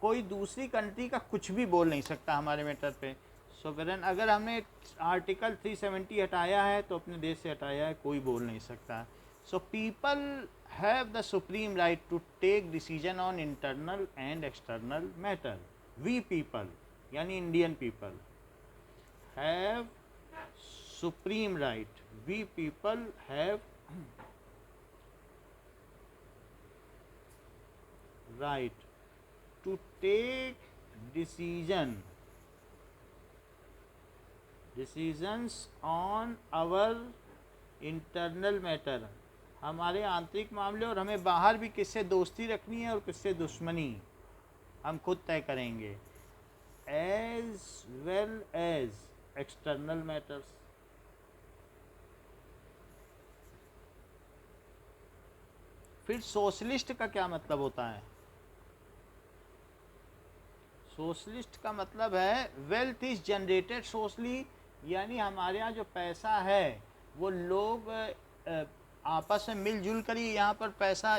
[SPEAKER 1] कोई दूसरी कंट्री का कुछ भी बोल नहीं सकता हमारे मैटर पे। सोवरेन अगर हमने आर्टिकल 370 हटाया है तो अपने देश से हटाया है, कोई बोल नहीं सकता। So people have the supreme right to take decision on internal and external matter. We people यानी Indian people have supreme right, we people have right to take decisions on our internal matter, हमारे आंतरिक मामले, और हमें बाहर भी किससे दोस्ती रखनी है और किससे दुश्मनी हम खुद तय करेंगे। As well as external matters. फिर सोशलिस्ट का क्या मतलब होता है। सोशलिस्ट का मतलब है वेल्थ इज जनरेटेड सोशली, यानी हमारे यहाँ जो पैसा है वो लोग आपस में मिलजुल कर ही यहाँ पर पैसा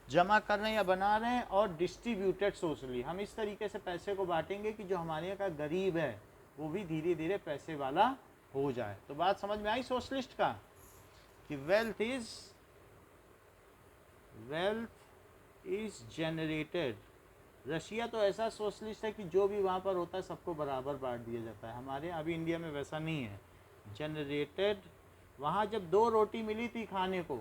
[SPEAKER 1] जमा कर रहे हैं या बना रहे हैं, और डिस्ट्रीब्यूटेड सोशली। हम इस तरीके से पैसे को बांटेंगे कि जो हमारे यहाँ का गरीब है वो भी धीरे धीरे पैसे वाला हो जाए। तो बात समझ में आई सोशलिस्ट का कि वेल्थ इज जनरेटेड। रशिया तो ऐसा सोशलिस्ट है कि जो भी वहाँ पर होता है सबको बराबर बांट दिया जाता है। हमारे अभी इंडिया में वैसा नहीं है। जनरेटेड, वहाँ जब 2 रोटी मिली थी खाने को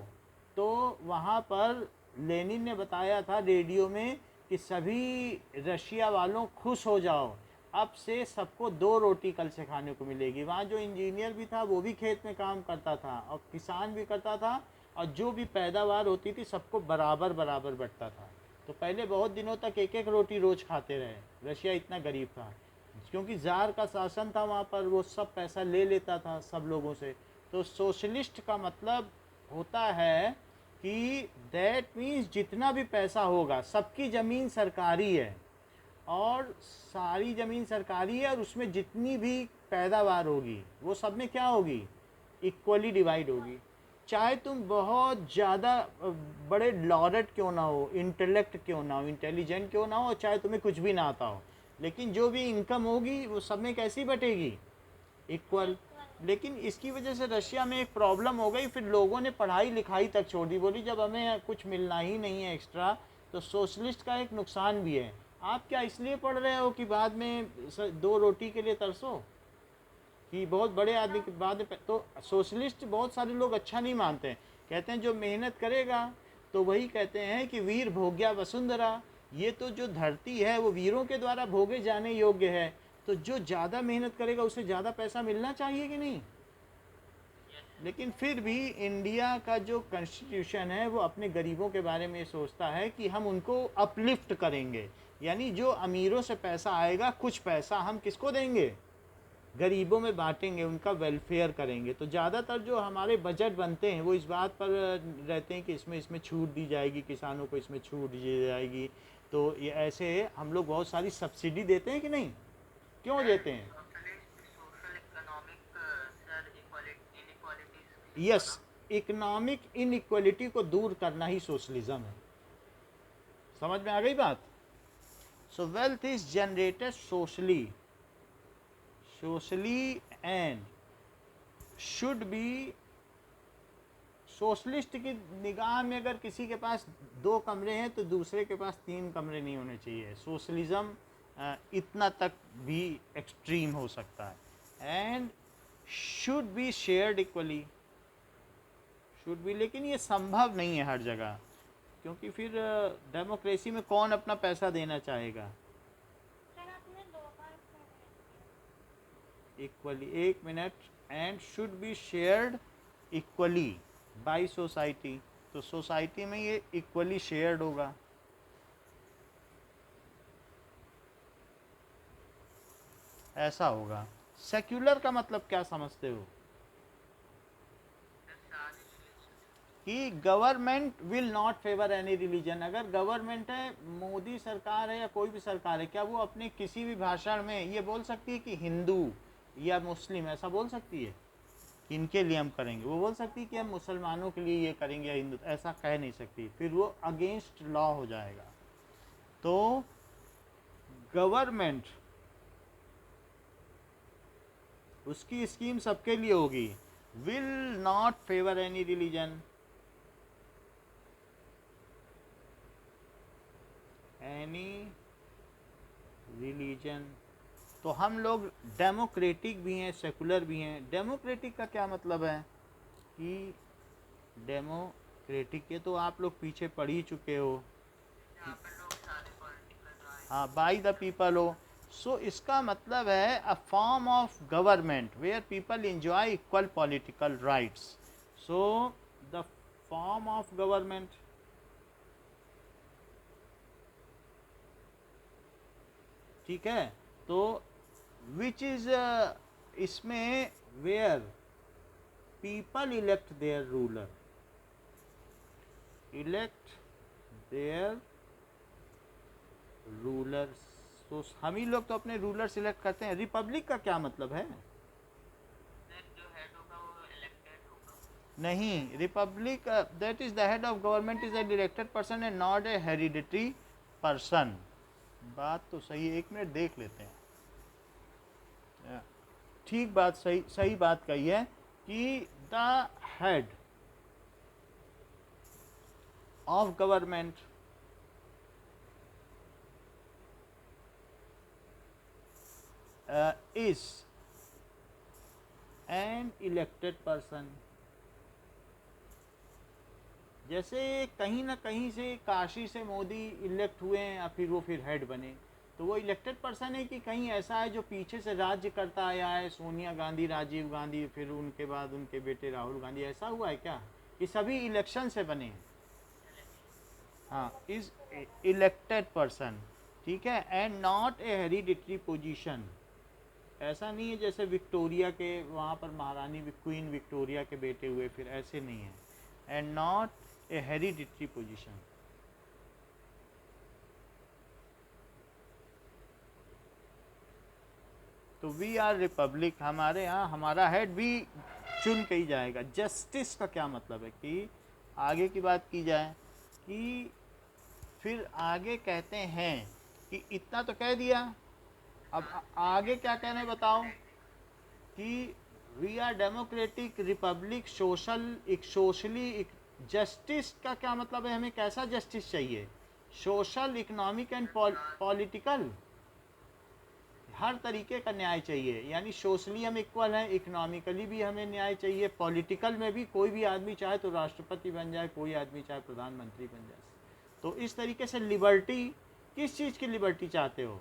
[SPEAKER 1] तो वहाँ पर लेनिन ने बताया था रेडियो में कि सभी रशिया वालों खुश हो जाओ, अब से सबको 2 रोटी कल से खाने को मिलेगी। वहाँ जो इंजीनियर भी था वो भी खेत में काम करता था और किसान भी करता था, और जो भी पैदावार होती थी सबको बराबर बराबर बंटता था। तो पहले बहुत दिनों तक 1-1 रोटी रोज़ खाते रहे। रशिया इतना गरीब था क्योंकि ज़ार का शासन था वहाँ पर, वो सब पैसा ले लेता था सब लोगों से। तो सोशलिस्ट का मतलब होता है कि दैट मीन्स जितना भी पैसा होगा, सबकी ज़मीन सरकारी है और सारी ज़मीन सरकारी है, और उसमें जितनी भी पैदावार होगी वो सब में क्या होगी, इक्वली डिवाइड होगी। चाहे तुम बहुत ज़्यादा बड़े लॉरेट क्यों ना हो, इंटेलेक्ट क्यों ना हो, इंटेलिजेंट क्यों ना हो, और चाहे तुम्हें कुछ भी ना आता हो, लेकिन जो भी इनकम होगी वो सब में कैसी बटेगी, इक्वल। लेकिन इसकी वजह से रशिया में एक प्रॉब्लम हो गई, फिर लोगों ने पढ़ाई लिखाई तक छोड़ दी। बोली जब हमें कुछ मिलना ही नहीं है एक्स्ट्रा, तो सोशलिस्ट का एक नुकसान भी है। आप क्या इसलिए पढ़ रहे हो कि बाद में 2 रोटी के लिए तरसो, कि बहुत बड़े आदमी के बाद में। तो सोशलिस्ट बहुत सारे लोग अच्छा नहीं मानते हैं, कहते हैं जो मेहनत करेगा, तो वही कहते हैं कि वीर भोग्या वसुंधरा, ये तो जो धरती है वो वीरों के द्वारा भोगे जाने योग्य है, तो जो ज़्यादा मेहनत करेगा उसे ज़्यादा पैसा मिलना चाहिए कि नहीं। लेकिन फिर भी इंडिया का जो कॉन्स्टिट्यूशन है वो अपने गरीबों के बारे में सोचता है कि हम उनको अपलिफ्ट करेंगे, यानी जो अमीरों से पैसा आएगा कुछ पैसा हम किसको देंगे, गरीबों में बांटेंगे, उनका वेलफेयर करेंगे। तो ज़्यादातर जो हमारे बजट बनते हैं वो इस बात पर रहते हैं कि इसमें छूट दी जाएगी, किसानों को इसमें छूट दी जाएगी। तो ये ऐसे हम लोग बहुत सारी सब्सिडी देते हैं कि नहीं, क्यों देते हैं। यस, इकोनॉमिक इनइक्वालिटी को दूर करना ही सोशलिज्म है। समझ में आ गई बात। So wealth is generated socially and should be, socialist की निगाह में अगर किसी के पास 2 कमरे हैं तो दूसरे के पास 3 कमरे नहीं होने चाहिए। सोशलिज्म इतना तक भी एक्सट्रीम हो सकता है। And should be shared equally, should be, लेकिन ये संभव नहीं है हर जगह, क्योंकि फिर डेमोक्रेसी में कौन अपना पैसा देना चाहेगा।
[SPEAKER 3] सर आपने 2 बार फोन किया।
[SPEAKER 1] Equally, 1 minute, and should be shared equally by society, तो सोसाइटी में ये इक्वली शेयर्ड होगा। ऐसा होगा। सेक्युलर का मतलब क्या समझते हो? कि government will not favour any religion. अगर गवर्नमेंट है, मोदी सरकार है या कोई भी सरकार है, क्या वो अपने किसी भी भाषण में ये बोल सकती है कि हिंदू या मुस्लिम, ऐसा बोल सकती है कि इनके लिए हम करेंगे? वो बोल सकती है कि हम मुसलमानों के लिए ये करेंगे या हिंदू, ऐसा कह नहीं सकती, फिर वो अगेंस्ट लॉ हो जाएगा। तो गवर्नमेंट उसकी स्कीम सबके लिए होगी। Will not favour any religion, any religion. तो हम लोग डेमोक्रेटिक भी हैं, सेकुलर भी हैं। डेमोक्रेटिक का क्या मतलब है कि डेमोक्रेटिक के तो आप लोग पीछे पढ़ ही चुके हो, हाँ, बाय द पीपल हो। सो इसका मतलब है a form of government where people enjoy equal political rights. So the form of government, ठीक है, तो विच इज इसमें where people elect their ruler, elect their rulers. तो हम ही लोग तो अपने रूलर सिलेक्ट करते हैं। रिपब्लिक का क्या मतलब है? नहीं, Republic that is the head of government is an elected person and not a hereditary person. बात तो सही है, 1 मिनट देख लेते हैं। ठीक बात, सही बात कही है कि the head of government is an elected person। जैसे कहीं ना कहीं से काशी से मोदी इलेक्ट हुए हैं या फिर वो फिर हेड बने, तो वो इलेक्टेड पर्सन है कि कहीं ऐसा है जो पीछे से राज्य करता आया है, सोनिया गांधी, राजीव गांधी, फिर उनके बाद उनके बेटे राहुल गांधी, ऐसा हुआ है क्या कि सभी इलेक्शन से बने हैं? हाँ, इज इलेक्टेड पर्सन, ठीक है, and not a hereditary position. ऐसा नहीं है जैसे विक्टोरिया के वहाँ पर महारानी क्वीन विक्टोरिया के बेटे हुए, फिर ऐसे नहीं है। And not a hereditary position. तो वी आर रिपब्लिक, हमारे यहाँ हमारा हेड भी चुन के ही जाएगा। जस्टिस का क्या मतलब है कि आगे की बात की जाए कि फिर आगे कहते हैं कि इतना तो कह दिया, अब आगे क्या कहना है बताओ कि we are democratic, republic, socially. Justice का क्या मतलब है? हमें कैसा जस्टिस चाहिए? सोशल, इकोनॉमिक एंड पॉलिटिकल, हर तरीके का न्याय चाहिए। यानी सोशली हम इक्वल हैं, इकोनॉमिकली भी हमें न्याय चाहिए, पॉलिटिकल में भी कोई भी आदमी चाहे तो राष्ट्रपति बन जाए, कोई आदमी चाहे प्रधानमंत्री बन जाए। तो इस तरीके से लिबर्टी, किस चीज़ की लिबर्टी चाहते हो?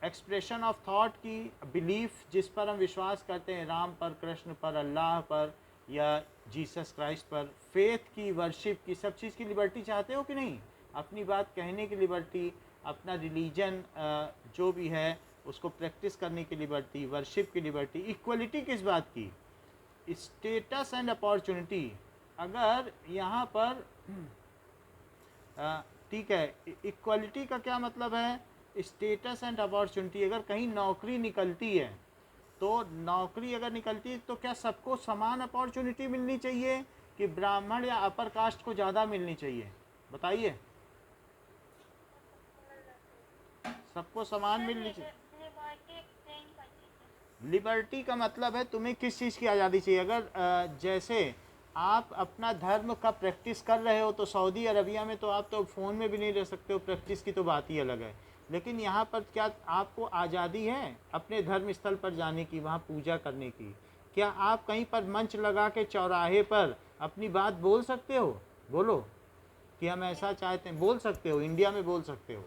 [SPEAKER 1] एक्सप्रेशन ऑफ थॉट की, बिलीफ जिस पर हम विश्वास करते हैं, राम पर, कृष्ण पर, अल्लाह पर या जीसस क्राइस्ट पर, फेथ की, वर्शिप की, सब चीज़ की लिबर्टी चाहते हो कि नहीं? अपनी बात कहने की लिबर्टी, अपना रिलीजन जो भी है उसको प्रैक्टिस करने की लिबर्टी, वर्शिप की लिबर्टी। इक्वलिटी किस बात की? Status and opportunity. अगर यहाँ पर ठीक है, इक्वलिटी का क्या मतलब है? Status and opportunity. अगर कहीं नौकरी निकलती है तो नौकरी अगर निकलती है तो क्या सबको समान अपॉर्चुनिटी मिलनी चाहिए कि ब्राह्मण या अपर कास्ट को ज़्यादा मिलनी चाहिए? बताइए। सबको समान मिलनी चाहिए।
[SPEAKER 3] लिबर्टी एक्सप्लेन कर दीजिए।
[SPEAKER 1] लिबर्टी का मतलब है तुम्हें किस चीज़ की आज़ादी चाहिए। अगर जैसे आप अपना धर्म का प्रैक्टिस कर रहे हो तो सऊदी अरबिया में तो आप तो फ़ोन में भी नहीं रह सकते हो, प्रैक्टिस की तो बात ही अलग है। लेकिन यहाँ पर क्या आपको आज़ादी है अपने धर्म स्थल पर जाने की, वहाँ पूजा करने की? क्या आप कहीं पर मंच लगा के चौराहे पर अपनी बात बोल सकते हो? बोलो कि हम ऐसा चाहते हैं, बोल सकते हो, इंडिया में बोल सकते हो।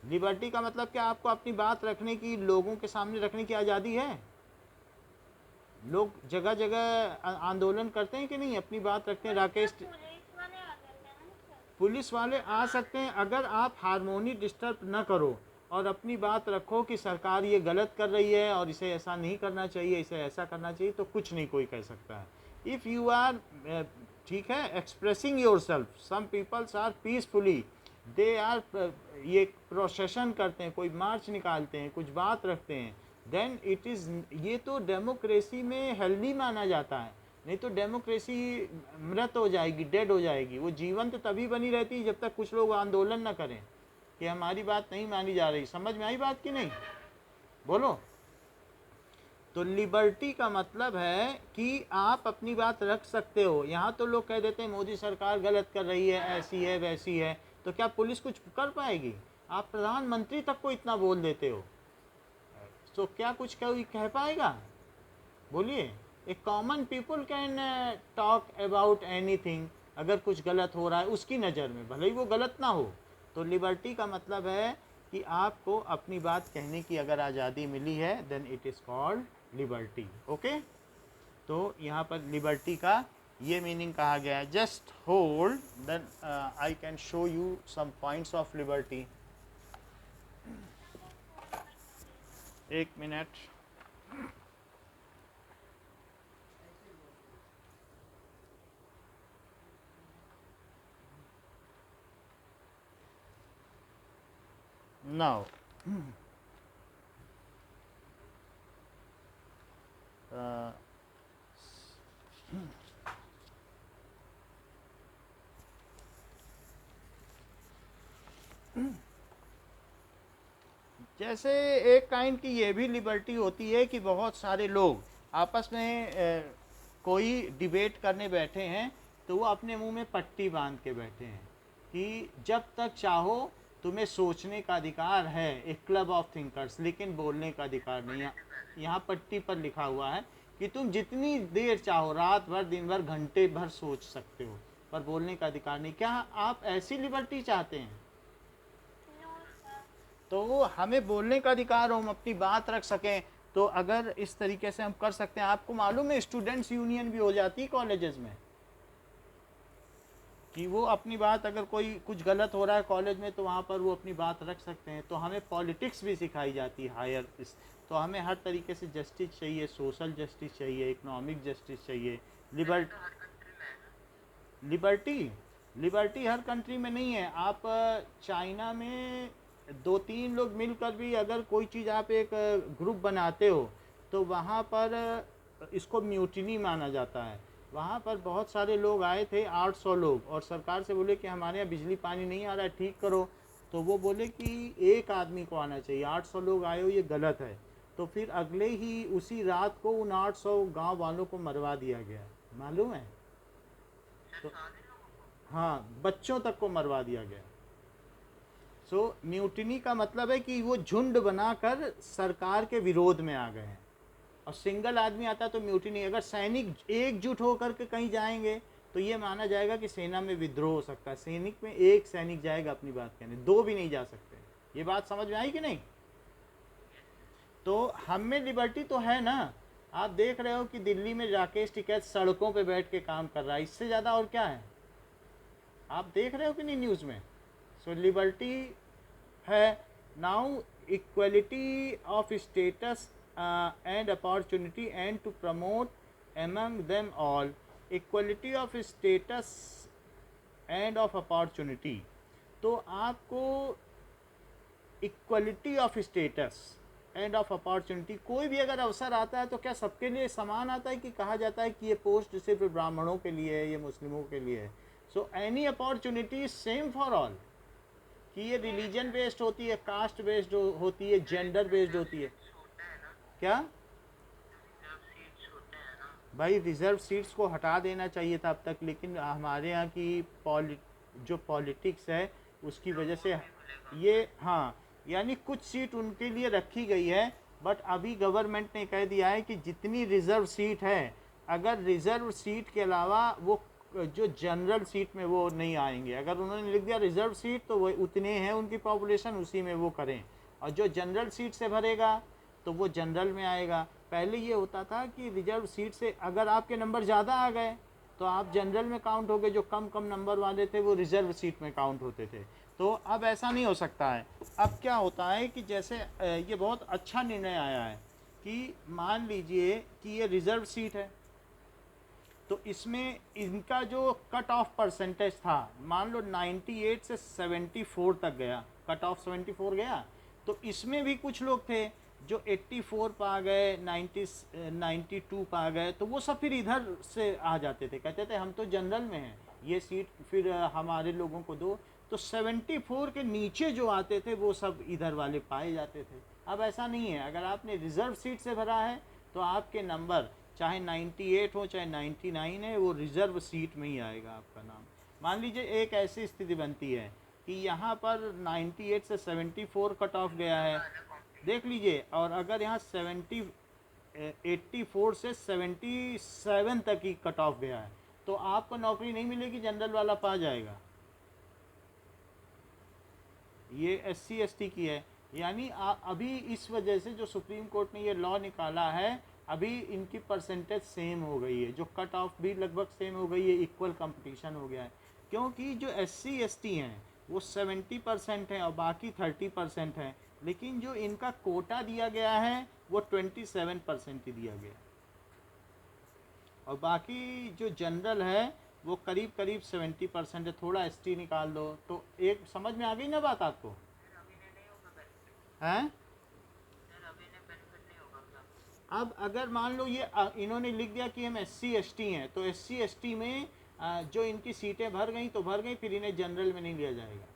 [SPEAKER 1] लिबर्टी का मतलब क्या आपको अपनी बात रखने की, लोगों के सामने रखने की आज़ादी है। लोग जगह जगह आंदोलन करते हैं कि नहीं, अपनी बात रखते हैं। राकेश,
[SPEAKER 3] पुलिस वाले आ जाते हैं ना सर।
[SPEAKER 1] पुलिस वाले आ सकते हैं अगर आप हारमोनी डिस्टर्ब न करो और अपनी बात रखो कि सरकार ये गलत कर रही है और इसे ऐसा नहीं करना चाहिए, इसे ऐसा करना चाहिए, तो कुछ नहीं कोई कह सकता है। इफ़ यू आर, ठीक है, expressing your self, some peoples are peacefully, they are, ये प्रोसेशन करते हैं, कोई मार्च निकालते हैं, कुछ बात रखते हैं, देन इट इज़, ये तो डेमोक्रेसी में हेल्दी माना जाता है। नहीं तो डेमोक्रेसी मृत हो जाएगी, डेड हो जाएगी। वो जीवंत तभी बनी रहती है जब तक कुछ लोग आंदोलन न करें कि हमारी बात नहीं मानी जा रही। समझ में आई बात कि नहीं? बोलो। तो लिबर्टी का मतलब है कि आप अपनी बात रख सकते हो। यहाँ तो लोग कह देते हैं मोदी सरकार गलत कर रही है, ऐसी है वैसी है, तो क्या पुलिस कुछ कर पाएगी? आप प्रधानमंत्री तक को इतना बोल देते हो, तो क्या कुछ कोई कह पाएगा? बोलिए। A common people can talk about anything, अगर कुछ गलत हो रहा है उसकी नज़र में, भले ही वो गलत ना हो। तो लिबर्टी का मतलब है कि आपको अपनी बात कहने की अगर आज़ादी मिली है, then it is called liberty. Okay, तो यहाँ पर लिबर्टी का ये मीनिंग कहा गया है। Just hold, then I can show you some points of liberty. एक मिनट। Now, uh, जैसे एक काइंड की ये भी लिबर्टी होती है कि बहुत सारे लोग आपस में कोई डिबेट करने बैठे हैं तो वो अपने मुंह में पट्टी बांध के बैठे हैं कि जब तक चाहो तुम्हें सोचने का अधिकार है, एक क्लब ऑफ थिंकर्स, लेकिन बोलने का अधिकार नहीं है। यहाँ पट्टी पर लिखा हुआ है कि तुम जितनी देर चाहो, रात भर, दिन भर, घंटे भर सोच सकते हो, पर बोलने का अधिकार नहीं। क्या आप ऐसी लिबर्टी चाहते हैं?
[SPEAKER 3] No sir.
[SPEAKER 1] तो हमें बोलने का अधिकार हो, हम अपनी बात रख सकें। तो अगर इस तरीके से हम कर सकते हैं, आपको मालूम है स्टूडेंट्स यूनियन भी हो जाती है कॉलेजेस में, कि वो अपनी बात, अगर कोई कुछ गलत हो रहा है कॉलेज में तो वहाँ पर वो अपनी बात रख सकते हैं। तो हमें पॉलिटिक्स भी सिखाई जाती है हायर इस, तो हमें हर तरीके से जस्टिस चाहिए, सोशल जस्टिस चाहिए, इकोनॉमिक जस्टिस चाहिए। लिबर्टी हर कंट्री में नहीं है। आप चाइना में 2-3 लोग मिलकर भी अगर कोई चीज़, आप एक ग्रुप बनाते हो तो वहाँ पर इसको म्यूटिनी माना जाता है। वहाँ पर बहुत सारे लोग आए थे, 800 लोग, और सरकार से बोले कि हमारे यहाँ बिजली पानी नहीं आ रहा है, ठीक करो। तो वो बोले कि एक आदमी को आना चाहिए, 800 लोग आए हो, ये गलत है। तो फिर अगले ही उसी रात को उन 800 गांव वालों को मरवा दिया गया, मालूम है? तो हाँ, बच्चों तक को मरवा दिया गया। सो म्यूटिनी का मतलब है कि वो झुंड बनाकर सरकार के विरोध में आ गए हैं। और सिंगल आदमी आता तो म्यूटिनी। अगर सैनिक एकजुट होकर के कहीं जाएंगे तो ये माना जाएगा कि सेना में विद्रोह हो सकता है। सैनिक में एक सैनिक जाएगा अपनी बात कहने, 2 भी नहीं जा सकते। ये बात समझ में आई कि नहीं? तो हम में लिबर्टी तो है ना। आप देख रहे हो कि दिल्ली में राकेश टिकैत सड़कों पे बैठ के काम कर रहा है, इससे ज़्यादा और क्या है? आप देख रहे हो कि नहीं न्यूज़ में? सो लिबर्टी है। Now equality of status and opportunity and to promote among them all equality of status and of opportunity। तो आपको equality of status end of opportunity, कोई भी अगर अवसर आता है तो क्या सबके लिए समान आता है कि कहा जाता है कि ये पोस्ट सिर्फ ब्राह्मणों के लिए है, ये मुस्लिमों के लिए है? So any opportunity is same for all. कि ये रिलीजन बेस्ड होती है, कास्ट बेस्ड होती है, जेंडर बेस्ड होती है? क्या भाई, रिजर्व सीट्स को हटा देना चाहिए था अब तक, लेकिन हमारे यहाँ की जो पॉलिटिक्स है उसकी वजह से ये, हाँ, यानी कुछ सीट उनके लिए रखी गई है, बट अभी गवर्नमेंट ने कह दिया है कि जितनी रिजर्व सीट है, अगर रिजर्व सीट के अलावा वो जो जनरल सीट में वो नहीं आएंगे, अगर उन्होंने लिख दिया रिजर्व सीट तो वो उतने हैं उनकी पॉपुलेशन, उसी में वो करें, और जो जनरल सीट से भरेगा तो वो जनरल में आएगा। पहले ये होता था कि रिजर्व सीट से अगर आपके नंबर ज़्यादा आ गए तो आप जनरल में काउंट हो गए, जो कम कम नंबर वाले थे वो रिजर्व सीट में काउंट होते थे। तो अब ऐसा नहीं हो सकता है। अब क्या होता है कि जैसे ये बहुत अच्छा निर्णय आया है कि मान लीजिए कि ये रिजर्व सीट है, तो इसमें इनका जो कट ऑफ परसेंटेज था, मान लो 98 से 74 तक गया, कट ऑफ 74 गया, तो इसमें भी कुछ लोग थे जो 84 पा गए, 92 पा गए, तो वो सब फिर इधर से आ जाते थे, कहते थे हम तो जनरल में हैं, ये सीट फिर हमारे लोगों को दो। तो 74 के नीचे जो आते थे वो सब इधर वाले पाए जाते थे। अब ऐसा नहीं है, अगर आपने रिजर्व सीट से भरा है तो आपके नंबर चाहे 98 हो चाहे 99 है, वो रिजर्व सीट में ही आएगा आपका नाम। मान लीजिए एक ऐसी स्थिति बनती है कि यहाँ पर 98 से 74 कट ऑफ गया है, देख लीजिए, और अगर यहाँ 84 से 77 तक ही कट ऑफ गया है, तो आपको नौकरी नहीं मिलेगी, जनरल वाला पा जाएगा। ये SC ST की है, यानी अभी इस वजह से जो सुप्रीम कोर्ट ने ये लॉ निकाला है, अभी इनकी परसेंटेज सेम हो गई है, जो कट ऑफ भी लगभग सेम हो गई है, इक्वल कंपटीशन हो गया है, क्योंकि जो SC ST हैं वो 70% है और बाकी 30% है, लेकिन जो इनका कोटा दिया गया है वो 27% ही दिया गया, और बाकी जो जनरल है वो करीब करीब 70% है, थोड़ा ST निकाल दो तो एक समझ में आ गई ना बात आपको, हैं? अब अगर मान लो ये इन्होंने लिख दिया कि हम SC ST हैं, तो SC ST में जो इनकी सीटें भर गई तो भर गई, फिर इन्हें जनरल में नहीं लिया जाएगा।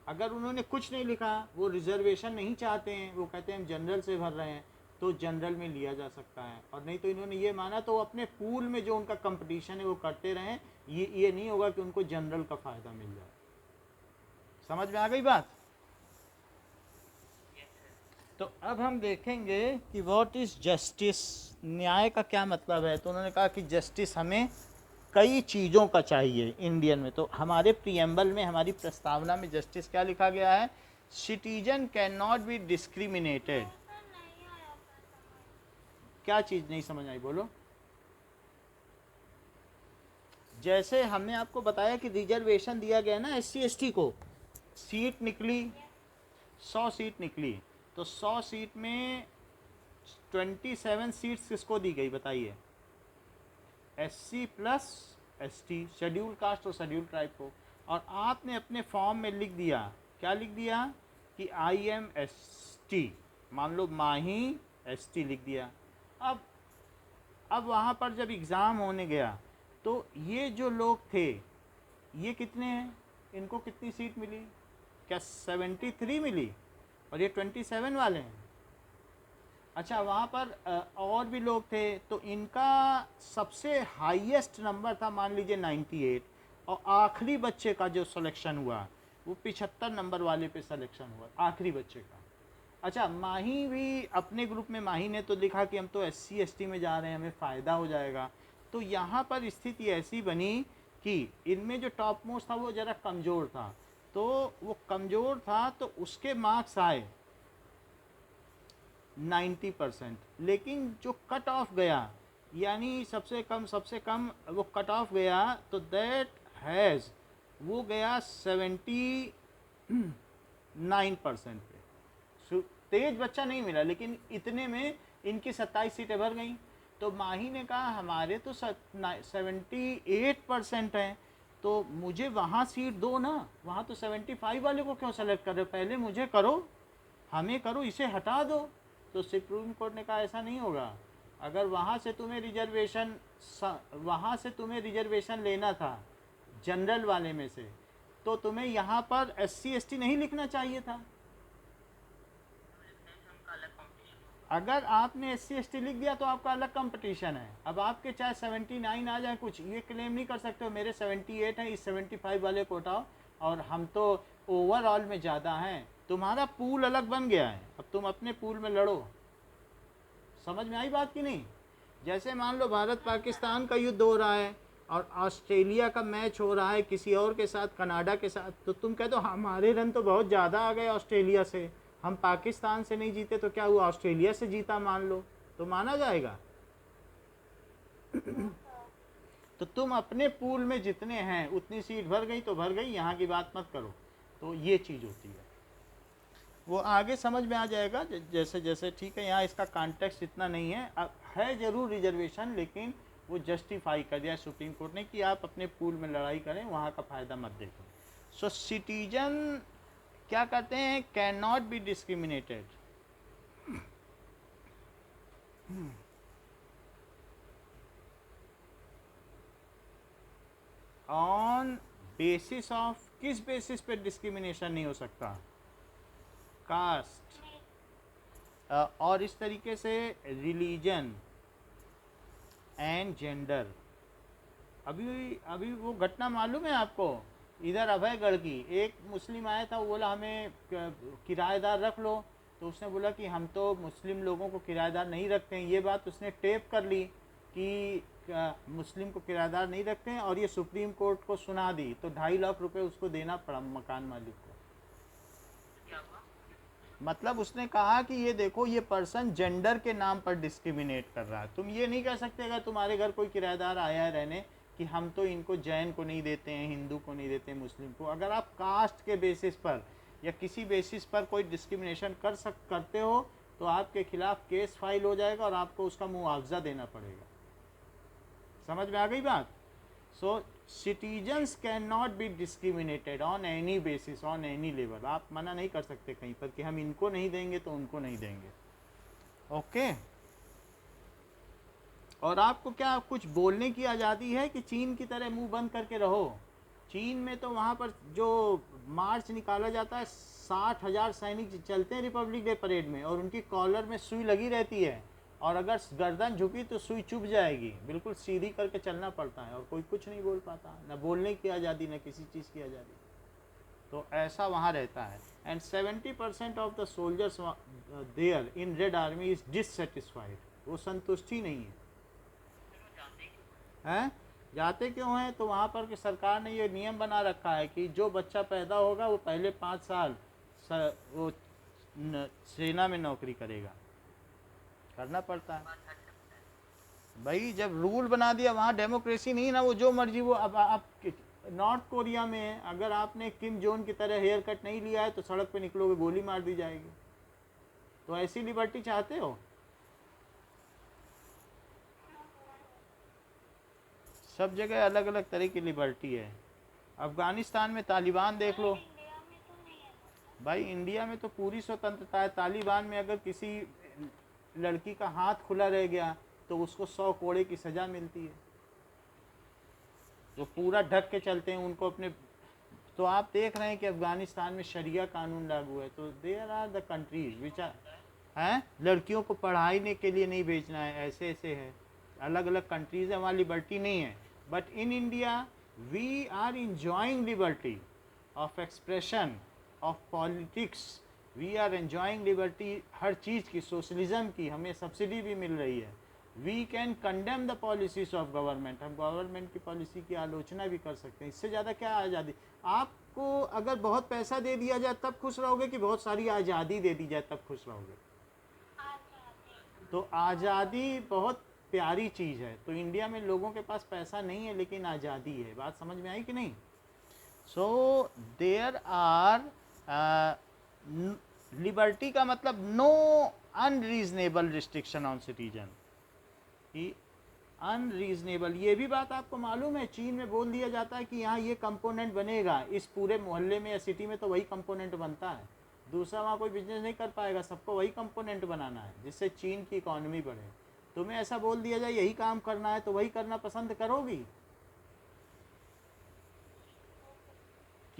[SPEAKER 1] अगर उन्होंने कुछ नहीं लिखा, वो रिजर्वेशन नहीं चाहते हैं, वो कहते हैं हम जनरल से भर रहे हैं, तो जनरल में लिया जा सकता है, और नहीं तो इन्होंने ये माना तो अपने पूल में जो उनका कंपटीशन है वो करते रहें, ये नहीं होगा कि उनको जनरल का फ़ायदा मिल जाए। समझ में आ गई बात? तो अब हम देखेंगे कि व्हाट इज़ जस्टिस, न्याय का क्या मतलब है। तो उन्होंने कहा कि जस्टिस हमें कई चीज़ों का चाहिए इंडियन में। तो हमारे प्रीएम्बल में, हमारी प्रस्तावना में जस्टिस क्या लिखा गया है? Citizen can not be discriminated.
[SPEAKER 3] नहीं आया था समझ।
[SPEAKER 1] क्या चीज़ नहीं समझ आई, बोलो। जैसे हमने आपको बताया कि रिजर्वेशन दिया गया ना SC ST को, सीट निकली 100 सीट निकली, तो 100 सीट में 27 सीट्स किसको दी गई बताइए? SC plus ST, schedule caste और शेड्यूल ट्राइब को। और आपने अपने फॉर्म में लिख दिया, क्या लिख दिया कि I am ST, मान लो माही ST लिख दिया। अब वहाँ पर जब एग्ज़ाम होने गया तो ये जो लोग थे ये कितने हैं, इनको कितनी सीट मिली? क्या 73 मिली? और ये 27 वाले हैं। अच्छा, वहाँ पर और भी लोग थे, तो इनका सबसे हाईएस्ट नंबर था मान लीजिए 98, और आखिरी बच्चे का जो सिलेक्शन हुआ वो 75 नंबर वाले पे सिलेक्शन हुआ, आखिरी बच्चे का। अच्छा, माही भी अपने ग्रुप में, माही ने तो लिखा कि हम तो SC ST में जा रहे हैं, हमें फ़ायदा हो जाएगा। तो यहाँ पर स्थिति ऐसी बनी कि इनमें जो टॉप मोस्ट था वो ज़रा कमज़ोर था, तो वो कमज़ोर था तो उसके मार्क्स आए 90%, लेकिन जो कट ऑफ गया, यानी सबसे कम वो कट ऑफ गया, तो दैट हैज़ वो गया 79% पे। तेज बच्चा नहीं मिला, लेकिन इतने में इनकी 27 सीटें भर गई। तो माही ने कहा हमारे तो 78% हैं, तो मुझे वहाँ सीट दो ना, वहाँ तो 75 वाले को क्यों सेलेक्ट कर रहे हो, पहले मुझे करो, हमें करो, इसे हटा दो। तो सुप्रीम कोर्ट ने कहा ऐसा नहीं होगा, अगर वहाँ से तुम्हें रिजर्वेशन लेना था जनरल वाले में से, तो तुम्हें यहाँ पर SC ST नहीं लिखना चाहिए था। अगर आपने SC ST लिख दिया तो आपका अलग कंपटीशन है। अब आपके चाहे 79 आ जाए, कुछ ये क्लेम नहीं कर सकते हो मेरे 78 हैं, इस 75 वाले को उठाओ और हम तो ओवरऑल में ज़्यादा हैं। तुम्हारा पूल अलग बन गया है, अब तुम अपने पूल में लड़ो। समझ में आई बात कि नहीं? जैसे मान लो भारत पाकिस्तान का युद्ध हो रहा है और ऑस्ट्रेलिया का मैच हो रहा है किसी और के साथ, कनाडा के साथ, तो तुम कहते हो हमारे रन तो बहुत ज़्यादा आ गए ऑस्ट्रेलिया से, हम पाकिस्तान से नहीं जीते तो क्या हुआ, ऑस्ट्रेलिया से जीता मान लो, तो माना जाएगा? तो तुम अपने पूल में जितने हैं उतनी सीट भर गई तो भर गई, यहाँ की बात मत करो। तो ये चीज़ होती है, वो आगे समझ में आ जाएगा जैसे जैसे। ठीक है, यहाँ इसका कॉन्टेक्स्ट इतना नहीं है, अब है ज़रूर रिजर्वेशन, लेकिन वो जस्टिफाई कर दिया सुप्रीम कोर्ट ने कि आप अपने पूल में लड़ाई करें, वहाँ का फ़ायदा मत देखो। सो सिटीजन क्या कहते हैं, can not be discriminated on basis of, किस बेसिस पे डिस्क्रिमिनेशन नहीं हो सकता? कास्ट और इस तरीके से रिलीजन एंड जेंडर। अभी अभी वो घटना मालूम है आपको, इधर अभयगढ़ की, एक मुस्लिम आया था, वो बोला हमें किराएदार रख लो, तो उसने बोला कि हम तो मुस्लिम लोगों को किराएदार नहीं रखते हैं। ये बात उसने टेप कर ली कि मुस्लिम को किराएदार नहीं रखते हैं, और ये सुप्रीम कोर्ट को सुना दी, तो 2.5 लाख रुपए उसको देना पड़ा मकान मालिक को। मतलब उसने कहा कि ये देखो, ये पर्सन जेंडर के नाम पर डिस्क्रिमिनेट कर रहा है। तुम ये नहीं कह सकते अगर तुम्हारे घर कोई किराएदार आया है रहने कि हम तो इनको जैन को नहीं देते हैं, हिंदू को नहीं देते हैं, मुस्लिम को। अगर आप कास्ट के बेसिस पर या किसी बेसिस पर कोई डिस्क्रिमिनेशन करते हो तो आपके खिलाफ केस फाइल हो जाएगा और आपको उसका मुआवजा देना पड़ेगा। समझ में आ गई बात? So citizens can not be discriminated on any basis, on any level. आप मना नहीं कर सकते कहीं पर कि हम इनको नहीं देंगे तो उनको नहीं देंगे। ओके? और आपको क्या कुछ बोलने की आज़ादी है कि चीन की तरह मुंह बंद करके रहो? चीन में तो वहाँ पर जो मार्च निकाला जाता है, 60,000 सैनिक चलते हैं रिपब्लिक डे परेड में, और उनकी कॉलर में सुई लगी रहती है, और अगर गर्दन झुकी तो सुई चुभ जाएगी, बिल्कुल सीधी करके चलना पड़ता है, और कोई कुछ नहीं बोल पाता, न बोलने की आज़ादी न किसी चीज़ की आज़ादी। तो ऐसा वहाँ रहता है। And 70% of the soldiers there in Red Army is dissatisfied, वो संतुष्टि नहीं है। हैं? जाते क्यों हैं? तो वहाँ पर कि सरकार ने ये नियम बना रखा है कि जो बच्चा पैदा होगा वो पहले 5 साल वो सेना में नौकरी करेगा, करना पड़ता है भाई। जब रूल बना दिया, वहाँ डेमोक्रेसी नहीं ना, वो जो मर्जी वो। अब आप नॉर्थ कोरिया में अगर आपने किम जोन की तरह हेयर कट नहीं लिया है तो सड़क पे निकलोगे गोली मार दी जाएगी। तो ऐसी लिबर्टी चाहते हो? सब जगह अलग अलग तरह की लिबर्टी है। अफगानिस्तान में तालिबान देख लो
[SPEAKER 3] इंडिया में तो नहीं है।
[SPEAKER 1] भाई, इंडिया में तो पूरी स्वतंत्रता है। तालिबान में अगर किसी लड़की का हाथ खुला रह गया तो उसको 100 कोड़े की सज़ा मिलती है। जो पूरा ढक के चलते हैं उनको अपने। तो आप देख रहे हैं कि अफगानिस्तान में शरिया कानून लागू है। तो there are the countries which are हैं, लड़कियों को पढ़ाने के लिए नहीं भेजना है, ऐसे ऐसे है। अलग अलग कंट्रीज है, वहाँ लिबर्टी नहीं है। But in India we are enjoying liberty of expression, of politics. We are enjoying liberty हर चीज़ की, सोशलिज्म की, हमें सब्सिडी भी मिल रही है। We can condemn the policies of government, हम गवर्नमेंट की पॉलिसी की आलोचना भी कर सकते हैं। इससे ज़्यादा क्या आज़ादी? आपको अगर बहुत पैसा दे दिया जाए तब खुश रहोगे कि बहुत सारी आज़ादी दे दी जाए तब खुश रहोगे? तो आज़ादी बहुत प्यारी चीज़ है। तो इंडिया में लोगों के पास पैसा नहीं है लेकिन आज़ादी है। बात समझ में आई कि नहीं? सो देयर आर लिबर्टी का मतलब no unreasonable restriction on citizen. Unreasonable, ये भी बात आपको मालूम है, चीन में बोल दिया जाता है कि यहाँ ये कंपोनेंट बनेगा, इस पूरे मोहल्ले में या सिटी में तो वही कंपोनेंट बनता है, दूसरा वहाँ कोई बिजनेस नहीं कर पाएगा, सबको वही कंपोनेंट बनाना है जिससे चीन की इकॉनमी बढ़े। तुम्हें ऐसा बोल दिया जाए यही काम करना है तो वही करना पसंद करोगी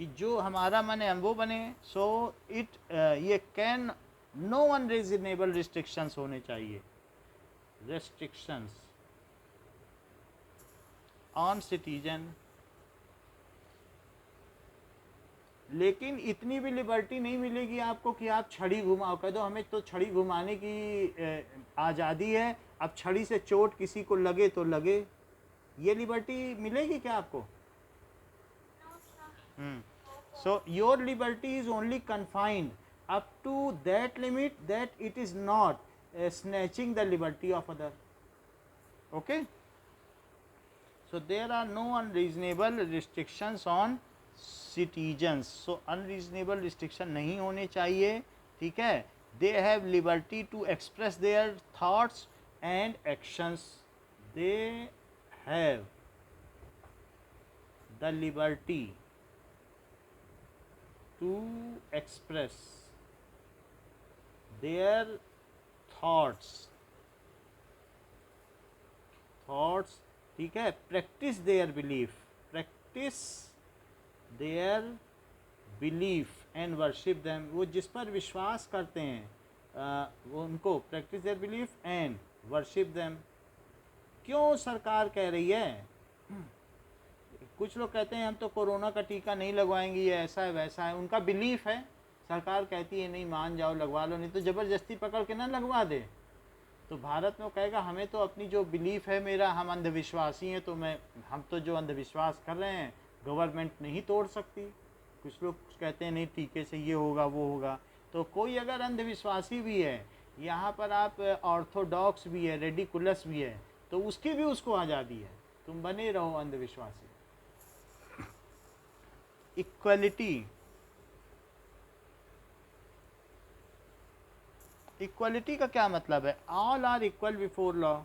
[SPEAKER 1] कि जो हमारा मन है हम वो बने। सो इट ये कैन नो अनरीजनेबल रिस्ट्रिक्शंस होने चाहिए, रेस्ट्रिक्शंस ऑन सिटीजन। लेकिन इतनी भी लिबर्टी नहीं मिलेगी आपको कि आप छड़ी घुमाओ, कह दो हमें तो छड़ी घुमाने की आज़ादी है, अब छड़ी से चोट किसी को लगे तो लगे, ये लिबर्टी मिलेगी क्या आपको?
[SPEAKER 3] No sir.
[SPEAKER 1] So your liberty is only confined up to that limit that it is not snatching the liberty of other. Okay. So there are no unreasonable restrictions on citizens. So unreasonable restriction नहीं होने चाहिए, ठीक है। They have liberty to express their thoughts and actions. They have the liberty to express their thoughts, ठीक है। practice their belief and worship them, वो जिस पर विश्वास करते हैं वो उनको practice their belief and worship them। क्यों सरकार कह रही है? कुछ लोग कहते हैं हम तो कोरोना का टीका नहीं लगवाएंगे, ये ऐसा है वैसा है, उनका बिलीफ है, सरकार कहती है नहीं मान जाओ लगवा लो, नहीं तो ज़बरदस्ती पकड़ के ना लगवा दे। तो भारत में वो कहेगा हमें तो अपनी जो बिलीफ है मेरा, हम अंधविश्वासी हैं, तो हम तो जो अंधविश्वास कर रहे हैं गवर्नमेंट नहीं तोड़ सकती। कुछ लोग कहते हैं नहीं टीके से ये होगा वो होगा। तो कोई अगर अंधविश्वासी भी है, यहाँ पर आप ऑर्थोडॉक्स भी है, रेडिकुलस भी है, तो उसकी भी उसको आज़ादी है, तुम बने रहो अंधविश्वासी। इक्वलिटी, इक्वलिटी का क्या मतलब है? All are equal before law,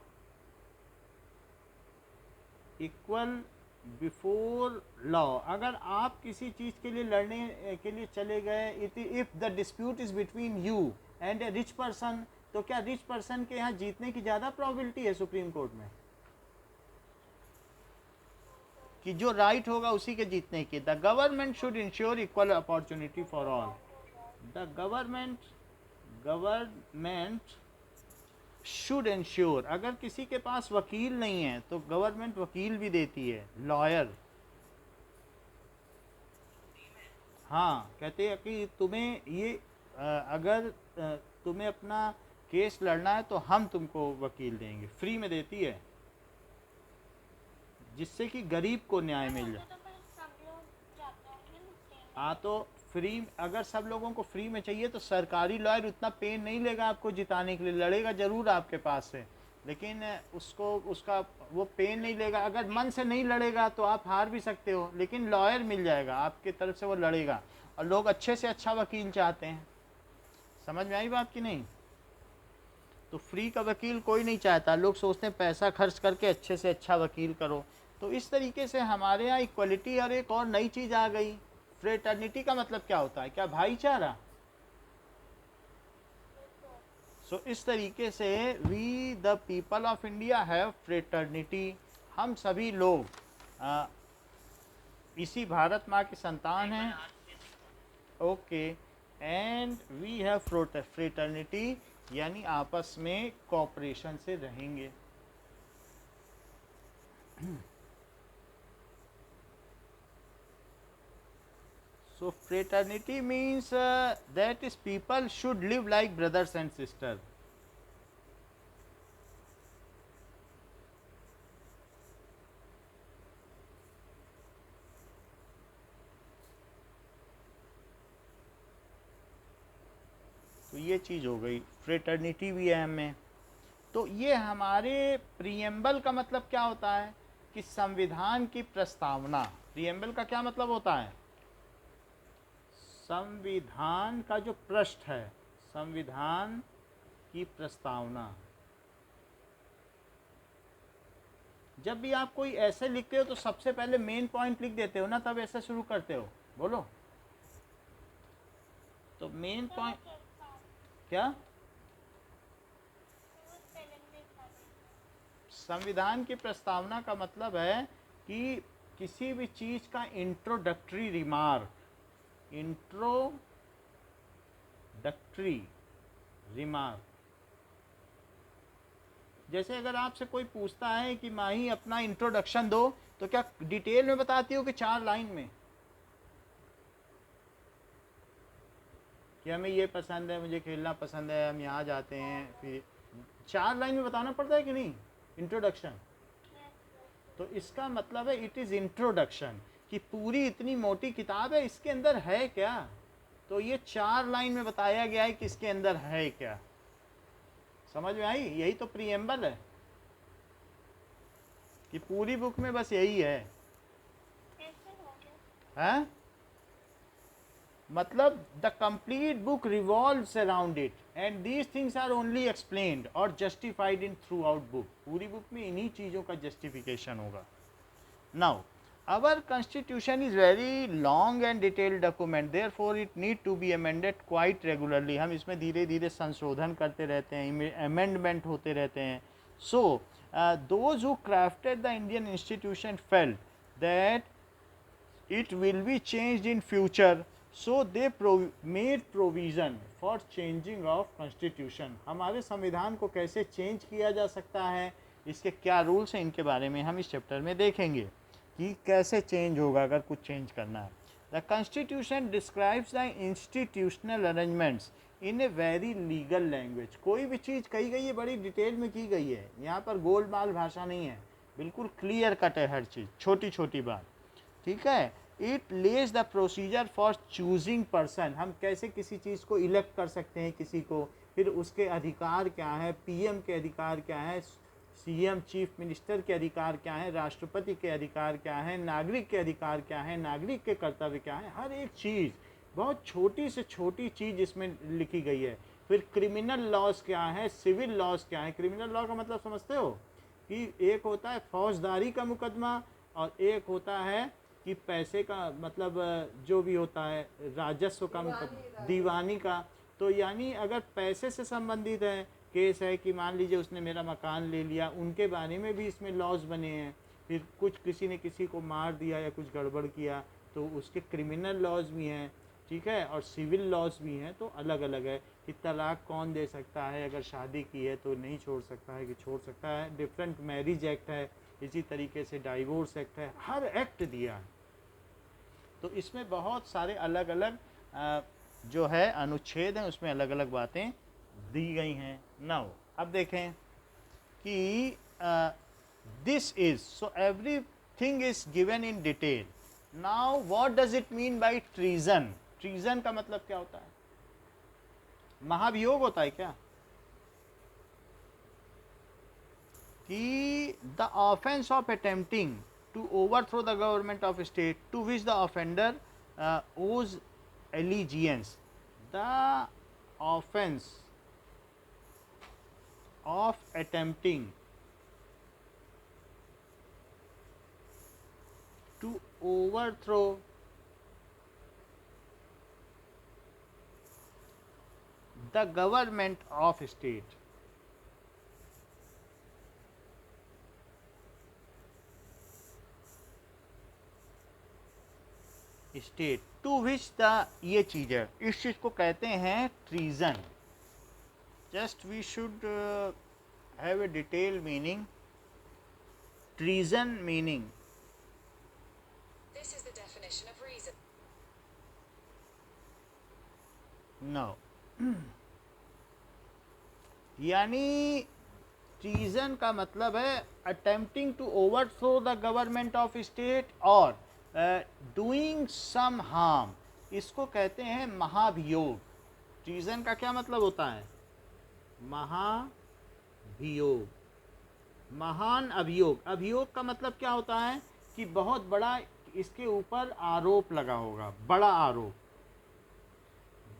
[SPEAKER 1] equal before law. अगर आप किसी चीज़ के लिए लड़ने के लिए चले गए, if the dispute is between you and A rich person, तो क्या रिच पर्सन के यहाँ जीतने की ज़्यादा प्रोबेबिलिटी है सुप्रीम कोर्ट में कि जो राइट होगा उसी के जीतने की? The government should ensure equal opportunity for all. The government should ensure, अगर किसी के पास वकील नहीं है तो गवर्नमेंट वकील भी देती है, लॉयर। हाँ, कहते हैं कि तुम्हें ये अगर तुम्हें अपना केस लड़ना है तो हम तुमको वकील देंगे, फ्री में देती है, जिससे कि गरीब को न्याय मिल जाए।
[SPEAKER 3] तो फिर सब लोग जाते होंगे ना फ्री में।
[SPEAKER 1] हाँ, तो फ्री, अगर सब लोगों को फ्री में चाहिए तो सरकारी लॉयर उतना पेन नहीं लेगा आपको जिताने के लिए, लड़ेगा जरूर आपके पास से, लेकिन उसका वो पेन नहीं लेगा। अगर मन से नहीं लड़ेगा तो आप हार भी सकते हो, लेकिन लॉयर मिल जाएगा आपके तरफ से, वो लड़ेगा। और लोग अच्छे से अच्छा वकील चाहते हैं, समझ में आई बात कि नहीं? तो फ्री का वकील कोई नहीं चाहता, लोग सोचते हैं पैसा खर्च करके अच्छे से अच्छा वकील करो। तो इस तरीके से हमारे यहाँ इक्वलिटी और एक और नई चीज़ आ गई। फ्रेटर्निटी का मतलब क्या होता है? क्या भाईचारा। सो इस तरीके से we the people of India have fraternity. हम सभी लोग इसी भारत माँ की संतान हैं। Okay, and we have fraternity, यानी आपस में कोऑपरेशन से रहेंगे। So fraternity means that is people should live like brothers and sisters. तो ये चीज़ हो गई, फ्रेटर्निटी भी है हमें। तो ये हमारे प्रीएम्बल का मतलब क्या होता है कि संविधान की प्रस्तावना। प्रीएम्बल का क्या मतलब होता है? संविधान का जो पृष्ठ है, संविधान की प्रस्तावना। जब भी आप कोई ऐसे लिखते हो तो सबसे पहले मेन पॉइंट लिख देते हो ना, तब ऐसे शुरू करते हो, बोलो। तो मेन पॉइंट क्या? संविधान की प्रस्तावना का मतलब है कि किसी भी चीज़ का इंट्रोडक्टरी रिमार्क इंट्रोडक्टरी रिमार्क। जैसे अगर आपसे कोई पूछता है कि माही अपना इंट्रोडक्शन दो, तो क्या डिटेल में बताती हो कि 4 लाइन में कि हमें ये पसंद है, मुझे खेलना पसंद है, हम यहाँ जाते हैं, फिर 4 लाइन में बताना पड़ता है कि नहीं इंट्रोडक्शन? तो इसका मतलब है इट इज़ इंट्रोडक्शन, कि पूरी इतनी मोटी किताब है, इसके अंदर है क्या? तो ये 4 लाइन में बताया गया है कि इसके अंदर है क्या। समझ में आई? यही तो प्रीएम्बल है, कि पूरी बुक में बस यही है। हैं? मतलब the complete book revolves around it and these things are only explained और justified in throughout book. पूरी बुक में इन्हीं चीज़ों का जस्टिफिकेशन होगा। Now our constitution is very long and detailed document, therefore it need to be amended quite regularly। हम इसमें धीरे धीरे संशोधन करते रहते हैं, amendment होते रहते हैं। So those who crafted the Indian institution felt that it will be changed in future, so they made provision for changing of constitution। हमारे संविधान को कैसे चेंज किया जा सकता है, इसके क्या रूल्स हैं, इनके बारे में हम इस चैप्टर में देखेंगे कि कैसे चेंज होगा अगर कुछ चेंज करना है। The constitution describes the institutional arrangements in a very legal language. कोई भी चीज़ कही गई है बड़ी डिटेल में की गई है, यहाँ पर गोलमाल भाषा नहीं है, बिल्कुल क्लियर कट है हर चीज़, छोटी छोटी बात, ठीक है। It Lay's the procedure for choosing person, हम कैसे किसी चीज़ को इलेक्ट कर सकते हैं किसी को, फिर उसके अधिकार क्या है, पीएम के अधिकार क्या है, सीएम चीफ मिनिस्टर के अधिकार क्या है, राष्ट्रपति के अधिकार क्या है, नागरिक के अधिकार क्या है, नागरिक के कर्तव्य क्या है, हर एक चीज़, बहुत छोटी से छोटी चीज़ इसमें लिखी गई है। फिर क्रिमिनल लॉज क्या है, सिविल लॉज क्या है। क्रिमिनल लॉ का मतलब समझते हो कि एक होता है फौजदारी का मुकदमा और एक होता है कि पैसे का, मतलब जो भी होता है राजस्व का मुकदमा, दीवानी का। तो यानी अगर पैसे से संबंधित है केस है कि मान लीजिए उसने मेरा मकान ले लिया, उनके बारे में भी इसमें लॉज बने हैं। फिर कुछ किसी ने किसी को मार दिया या कुछ गड़बड़ किया तो उसके क्रिमिनल लॉज भी हैं, ठीक है, और सिविल लॉज भी हैं। तो अलग अलग है कि तलाक कौन दे सकता है, अगर शादी की है तो नहीं छोड़ सकता है कि छोड़ सकता है। डिफरेंट मैरिज एक्ट है, इसी तरीके से डाइवोर्स एक्ट है, हर एक्ट दिया है। तो इसमें बहुत सारे अलग अलग जो है अनुच्छेद हैं, उसमें अलग अलग बातें दी गई हैं। नाउ अब देखें कि this is, so everything is given in detail. Now what does it mean by treason? Treason का मतलब क्या होता है? महाभियोग होता है क्या? कि the offence of attempting to overthrow the government of state to which the offender owes allegiance, the offense of attempting to overthrow the government of state state to which the, ये चीज़ है, इस चीज़ को कहते हैं treason. Just we should have a detail meaning. Treason meaning,
[SPEAKER 2] This is the definition of reason.
[SPEAKER 1] No यानी treason का मतलब है attempting to overthrow the government of state और डूइंग सम हार्म, इसको कहते हैं महाभियोग। ट्रीजन का क्या मतलब होता है? महाभियोग, महान अभियोग। अभियोग का मतलब क्या होता है कि बहुत बड़ा इसके ऊपर आरोप लगा होगा, बड़ा आरोप,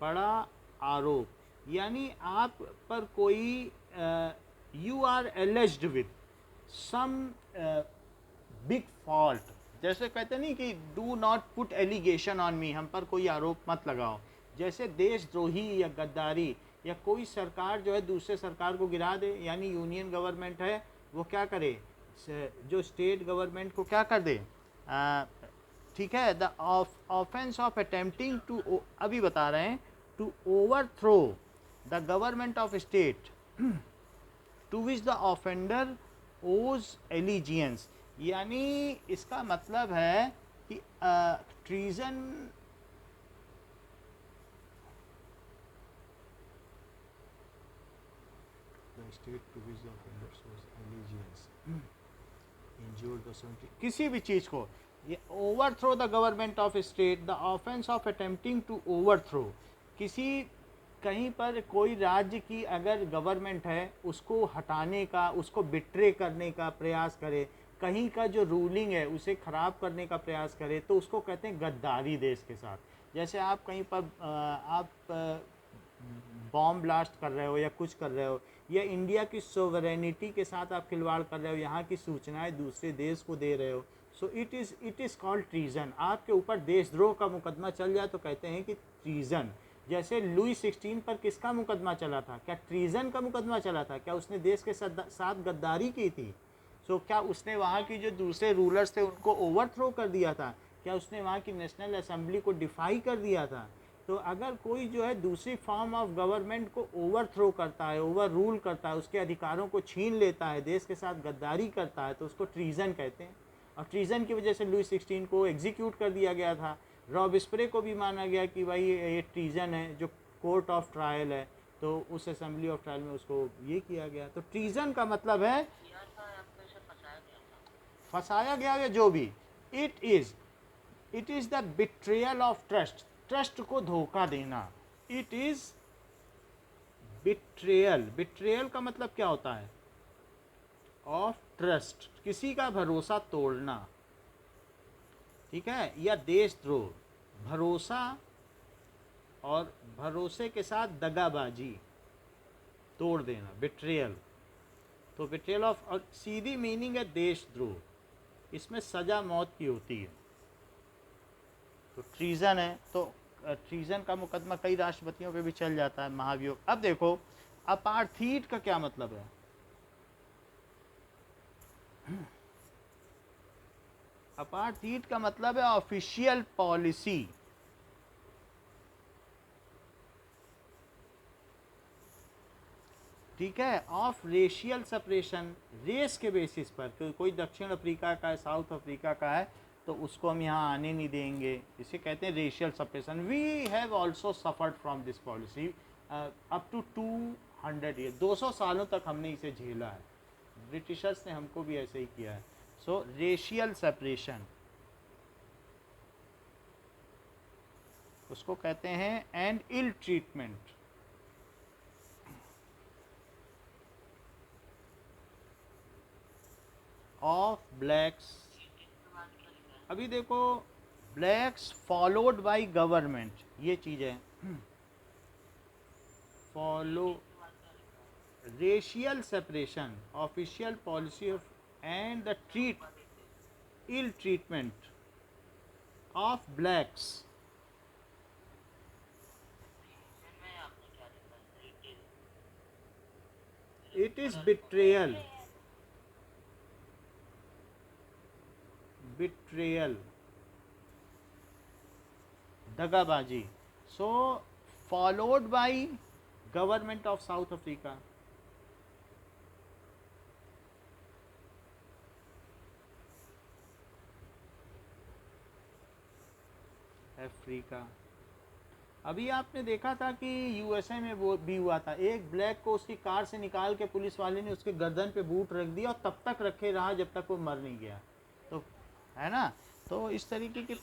[SPEAKER 1] बड़ा आरोप। यानी आप पर कोई you are alleged with some big fault. जैसे कहते नहीं कि do not put allegation on me, हम पर कोई आरोप मत लगाओ। जैसे देशद्रोही या गद्दारी या कोई सरकार जो है दूसरे सरकार को गिरा दे, यानी यूनियन गवर्नमेंट है वो क्या करे, जो स्टेट गवर्नमेंट को क्या कर दे, ठीक है, the offence of attempting to, अभी बता रहे हैं, to overthrow the government of state to which the offender owes allegiance, यानी इसका मतलब है कि treason, state to which the offender owes allegiance injured the society, किसी भी चीज़ को, ये overthrow the government of state, the offence of attempting to overthrow, किसी कहीं पर कोई राज्य की अगर गवर्नमेंट है उसको हटाने का, उसको बिट्रे करने का प्रयास करे, कहीं का जो रूलिंग है उसे ख़राब करने का प्रयास करे, तो उसको कहते हैं गद्दारी देश के साथ। जैसे आप कहीं पर आप बॉम्ब ब्लास्ट कर रहे हो या कुछ कर रहे हो, या इंडिया की सोवरेनिटी के साथ आप खिलवाड़ कर रहे हो, यहाँ की सूचनाएं दूसरे देश को दे रहे हो, so it is called treason. आपके ऊपर देशद्रोह का मुकदमा चल जाए तो कहते हैं कि ट्रीजन। जैसे लुई 16 पर किसका मुकदमा चला था? क्या ट्रीजन का मुकदमा चला था? क्या उसने देश के साथ गद्दारी की थी? सो क्या उसने वहाँ की जो दूसरे रूलर्स थे उनको ओवरथ्रो कर दिया था? क्या उसने वहाँ की नेशनल असेंबली को डिफाई कर दिया था? तो अगर कोई जो है दूसरी फॉर्म ऑफ गवर्नमेंट को ओवरथ्रो करता है, ओवर रूल करता है, उसके अधिकारों को छीन लेता है, देश के साथ गद्दारी करता है, तो उसको ट्रीजन कहते हैं। और ट्रीजन की वजह से लुई 16 को एग्जीक्यूट कर दिया गया था। रॉबस्प्रे को भी माना गया कि भाई ये ट्रीजन है, जो कोर्ट ऑफ ट्रायल है, तो उस असेंबली ऑफ ट्रायल में उसको ये किया गया। तो ट्रीजन का मतलब है फंसाया गया या जो भी, it is the betrayal of trust, trust को धोखा देना, इट इज़ बिट्रेयल। बिट्रेयल का मतलब क्या होता है? ऑफ ट्रस्ट, किसी का भरोसा तोड़ना, ठीक है, या देशद्रोह, भरोसा और भरोसे के साथ दगाबाजी, तोड़ देना, बिट्रेयल। तो बिट्रेयल ऑफ, और सीधी मीनिंग है देशद्रोह, इसमें सज़ा मौत की होती है। तो ट्रीजन है, तो ट्रीजन का मुकदमा कई राष्ट्रपतियों पे भी चल जाता है, महाभियोग। अब देखो अपार्थीड का क्या मतलब है? अपार्थीड का मतलब है ऑफिशियल पॉलिसी, ठीक है, ऑफ रेशियल सेपरेशन, रेस के बेसिस पर, कोई दक्षिण अफ्रीका का है, साउथ अफ्रीका का है, तो उसको हम यहाँ आने नहीं देंगे, इसे कहते हैं racial separation. We have also suffered from this policy up to 200 year, 200 सालों तक हमने इसे झेला है, ब्रिटिशर्स ने हमको भी ऐसे ही किया है। सो रेशियल सेपरेशन उसको कहते हैं, and ill treatment of blacks. अभी देखो, ब्लैक्स फॉलोड बाय गवर्नमेंट, ये चीज़ है, follow racial separation, official policy of and the ill treatment of blacks. It is betrayal, betrayal, दगाबाजी। So followed by government of South Africa, Africa. अभी आपने देखा था कि यूएसए में वो भी हुआ था, एक ब्लैक को उसकी कार से निकाल के पुलिस वाले ने उसके गर्दन पे बूट रख दिया और तब तक रखे रहा जब तक वो मर नहीं गया, तो है ना। तो इस तरीके की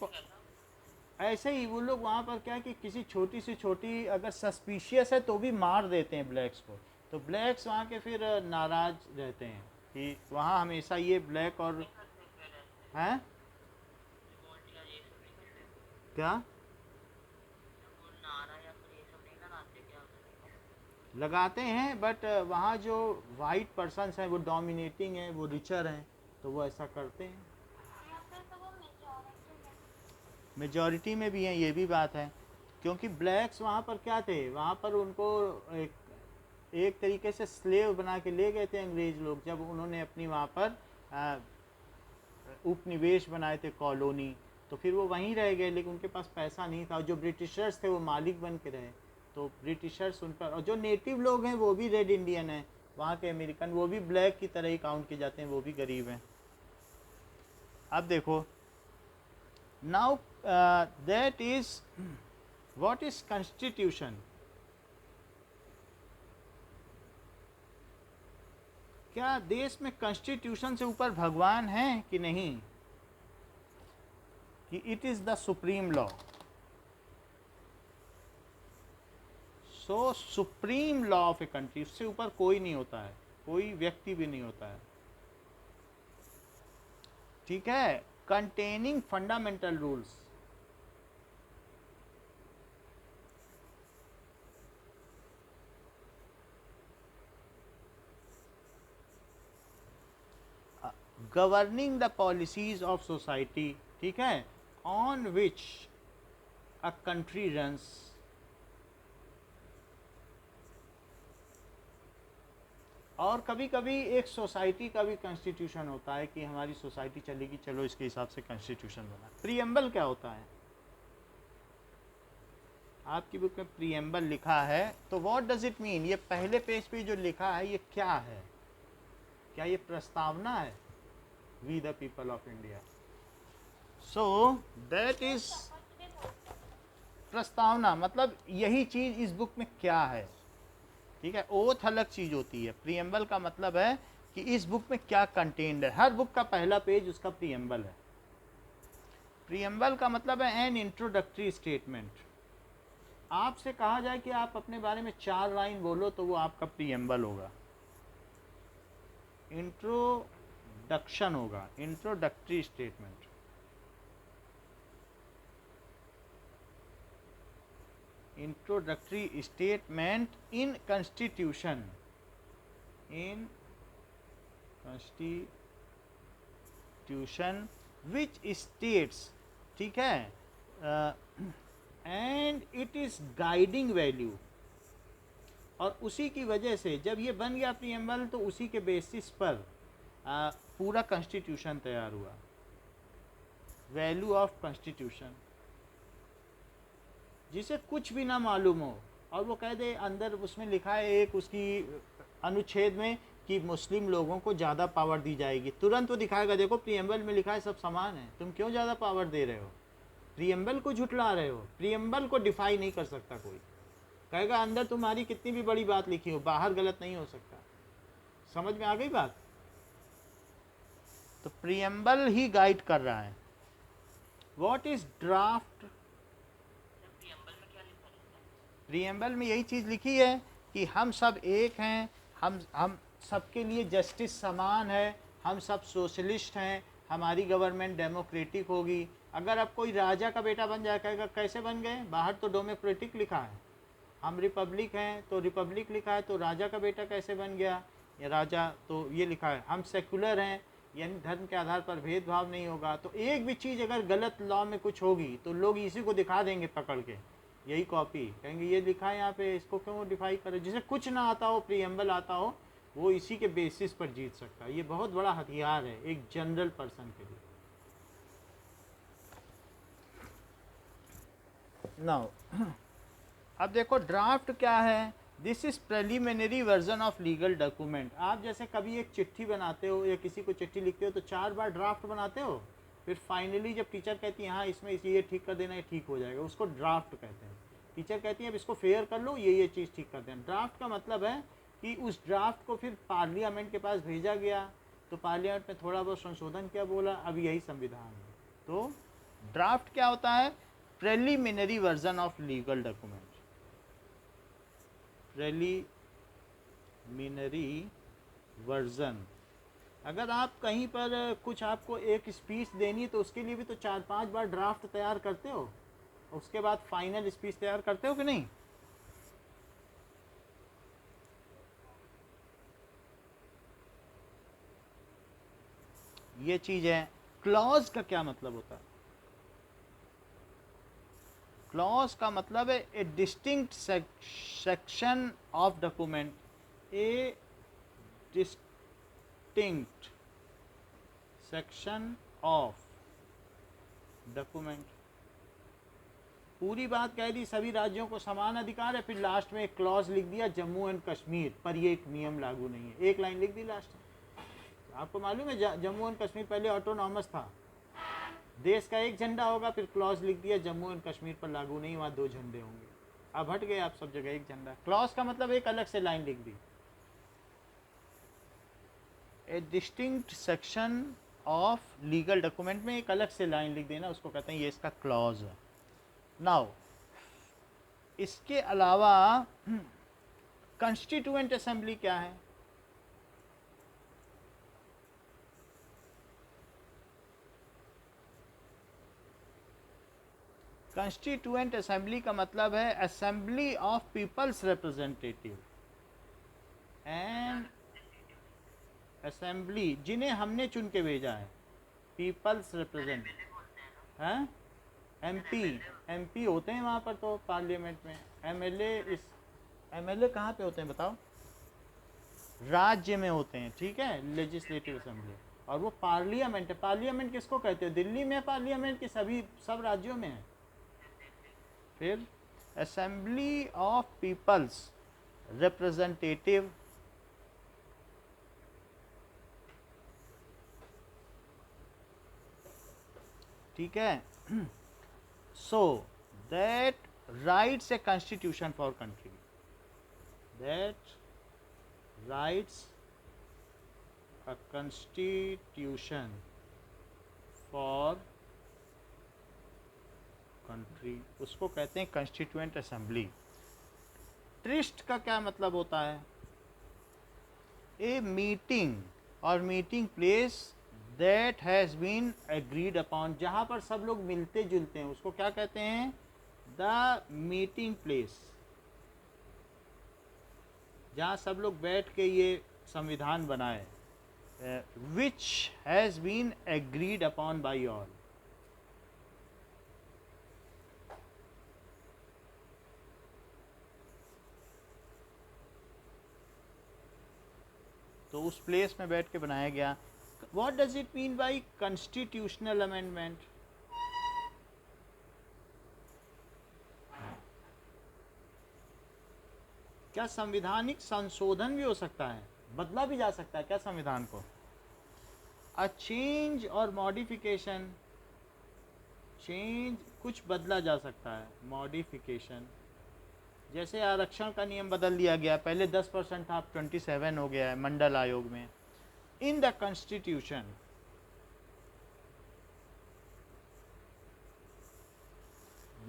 [SPEAKER 1] ऐसे ही वो लोग वहाँ पर क्या कि किसी छोटी से छोटी अगर सस्पिशियस है तो भी मार देते हैं ब्लैक्स को। तो ब्लैक्स वहाँ के फिर नाराज रहते हैं कि वहाँ हमेशा ये ब्लैक और हैं क्या लगाते हैं, बट वहाँ जो वाइट पर्सन्स हैं वो डोमिनेटिंग हैं, वो रिचर हैं, तो वो ऐसा करते हैं।
[SPEAKER 3] या फिर तो वो मेजॉरिटी में।
[SPEAKER 1] मेजॉरिटी में भी हैं, ये भी बात है, क्योंकि ब्लैक्स वहाँ पर क्या थे, वहाँ पर उनको एक तरीके से स्लेव बना के ले गए थे अंग्रेज लोग, जब उन्होंने अपनी वहाँ पर उपनिवेश बनाए थे, कॉलोनी। तो फिर वो वहीं रह गए, लेकिन उनके पास पैसा नहीं था। जो ब्रिटिशर्स थे वो मालिक बन के रहे, तो ब्रिटिशर्स उन पर, और जो नेटिव लोग हैं वो भी रेड इंडियन हैं, वहाँ के अमेरिकन, वो भी ब्लैक की तरह ही काउंट किए जाते हैं, वो भी गरीब हैं। अब देखो, now that is what is constitution. क्या देश में कॉन्स्टिट्यूशन से ऊपर भगवान है कि नहीं, कि it is the supreme law. So supreme law of a country, उससे ऊपर कोई नहीं होता है, कोई व्यक्ति भी नहीं होता है, ठीक है। Containing fundamental rules, governing the policies of society, ठीक है, on which a country runs. और कभी कभी एक सोसाइटी का भी कॉन्स्टिट्यूशन होता है कि हमारी सोसाइटी चलेगी, चलो इसके हिसाब से कॉन्स्टिट्यूशन बना। प्रीएम्बल क्या होता है, आपकी बुक में प्रीएम्बल लिखा है, तो व्हाट डज इट मीन। ये पहले पेज पे जो लिखा है ये क्या है, क्या ये प्रस्तावना है, we the people of India. So that is प्रस्तावना, मतलब यही चीज इस बुक में क्या है, ठीक है। ओथ अलग चीज होती है, प्रीएम्बल का मतलब है कि इस बुक में क्या कंटेन्ड है। हर बुक का पहला पेज उसका प्रीएम्बल है। प्रीएम्बल का मतलब है एन इंट्रोडक्टरी स्टेटमेंट। आपसे कहा जाए कि आप अपने बारे में 4 लाइन बोलो, तो वो आपका प्रीएम्बल होगा, इंट्रोडक्शन होगा, introductory statement. Introductory statement in constitution, in constitution which states, ठीक है, and it is guiding value. और उसी की वजह से जब ये बन गया प्रीएम्बल, तो उसी के बेसिस पर पूरा कॉन्स्टिट्यूशन तैयार हुआ। वैल्यू ऑफ कॉन्स्टिट्यूशन, जिसे कुछ भी ना मालूम हो और वो कह दे, अंदर उसमें लिखा है एक उसकी अनुच्छेद में कि मुस्लिम लोगों को ज़्यादा पावर दी जाएगी, तुरंत वो दिखाएगा, देखो प्रीएम्बल में लिखा है सब समान है, तुम क्यों ज़्यादा पावर दे रहे हो, प्रीएम्बल को झुटला रहे हो। प्रीएम्बल को डिफाई नहीं कर सकता कोई, कहेगा अंदर तुम्हारी कितनी भी बड़ी बात लिखी हो, बाहर गलत नहीं हो सकता। समझ में आ गई बात। तो प्रीएम्बल ही गाइड कर रहा है। What is draft. प्रीएम्बल में यही चीज़ लिखी है कि हम सब एक हैं, हम सबके लिए जस्टिस समान है, हम सब सोशलिस्ट हैं, हमारी गवर्नमेंट डेमोक्रेटिक होगी। अगर अब कोई राजा का बेटा बन जाए, कहेगा कैसे बन गए, बाहर तो डेमोक्रेटिक लिखा है, हम रिपब्लिक हैं तो रिपब्लिक लिखा है, तो राजा का बेटा कैसे बन गया, या राजा तो ये लिखा है। हम सेकुलर हैं, यानी धर्म के आधार पर भेदभाव नहीं होगा। तो एक भी चीज़ अगर गलत लॉ में कुछ होगी तो लोग इसी को दिखा देंगे पकड़ के, यही कॉपी, कहेंगे ये लिखा है यहाँ पे, इसको क्यों डिफाई करो। जिसे कुछ ना आता हो, प्रीएम्बल आता हो, वो इसी के बेसिस पर जीत सकता है। ये बहुत बड़ा हथियार है एक जनरल पर्सन के लिए। नाउ अब देखो ड्राफ्ट क्या है। This is preliminary version of legal document. आप जैसे कभी एक चिट्ठी बनाते हो या किसी को चिट्ठी लिखते हो तो 4 बार ड्राफ्ट बनाते हो, फिर फाइनली जब टीचर कहती है हाँ इसमें ये ठीक कर देना, ये ठीक हो जाएगा, उसको ड्राफ्ट कहते हैं। टीचर कहती है अब इसको फेयर कर लो, ये चीज़ ठीक कर देना। ड्राफ्ट का मतलब है कि उस ड्राफ्ट को फिर पार्लियामेंट के पास भेजा गया, तो पार्लियामेंट में थोड़ा बहुत संशोधन किया, बोला अब यही संविधान है। तो ड्राफ्ट क्या होता है, preliminary version of legal document. Preliminary version. अगर आप कहीं पर कुछ आपको एक स्पीच देनी तो उसके लिए भी तो 4-5 बार ड्राफ्ट तैयार करते हो, उसके बाद फाइनल स्पीच तैयार करते हो कि नहीं। ये चीज है। क्लॉज का क्या मतलब होता है। क्लॉज का मतलब है ए distinct section of document, A distinct section of document. पूरी बात कह दी सभी राज्यों को समान अधिकार है, फिर लास्ट में एक क्लॉज लिख दिया जम्मू एंड कश्मीर पर ये एक नियम लागू नहीं है, एक लाइन लिख दी लास्ट में। आपको मालूम है जम्मू एंड कश्मीर पहले ऑटोनॉमस था, देश का एक झंडा होगा, फिर क्लॉज लिख दिया जम्मू एंड कश्मीर पर लागू नहीं, वहाँ 2 झंडे होंगे। अब हट गए आप सब जगह एक झंडा। क्लॉज का मतलब एक अलग से लाइन लिख दी। A distinct section of legal document में एक अलग से लाइन लिख देना, उसको कहते हैं ये इसका क्लॉज है। नाउ इसके अलावा कंस्टिट्यूएंट असेंबली क्या है? कंस्टिट्यूएंट असेंबली का मतलब है assembly of peoples representative and assembly जिन्हें हमने चुन के भेजा है, पीपल्स रिप्रेजेंटेटिव हैं, एमपी होते हैं वहाँ पर तो पार्लियामेंट में। एमएलए कहाँ पे होते हैं बताओ? राज्य में होते हैं, ठीक है, लेजिस्लेटिव असेंबली। और वो पार्लियामेंट है। पार्लियामेंट किसको कहते हो? दिल्ली में पार्लियामेंट की सब राज्यों में है। फिर असेंबली ऑफ पीपल्स रिप्रेजेंटेटिव, ठीक है। So that writes a constitution for country, that rights a constitution for country, उसको कहते हैं कॉन्स्टिट्यूएंट असेंबली। ट्रिस्ट का क्या मतलब होता है? ए मीटिंग और meeting place that has been agreed upon, जहाँ पर सब लोग मिलते जुलते हैं उसको क्या कहते हैं? द मीटिंग प्लेस, जहाँ सब लोग बैठ के ये संविधान बनाए, which has been agreed upon by all. तो उस प्लेस में बैठ के बनाया गया। What does it mean by constitutional amendment? क्या संविधानिक संशोधन भी हो सकता है, बदला भी जा सकता है क्या संविधान को? अ चेंज और मॉडिफिकेशन, चेंज कुछ बदला जा सकता है, मॉडिफिकेशन जैसे आरक्षण का नियम बदल दिया गया, पहले 10% था, अब 27 हो गया है मंडल आयोग में। In the constitution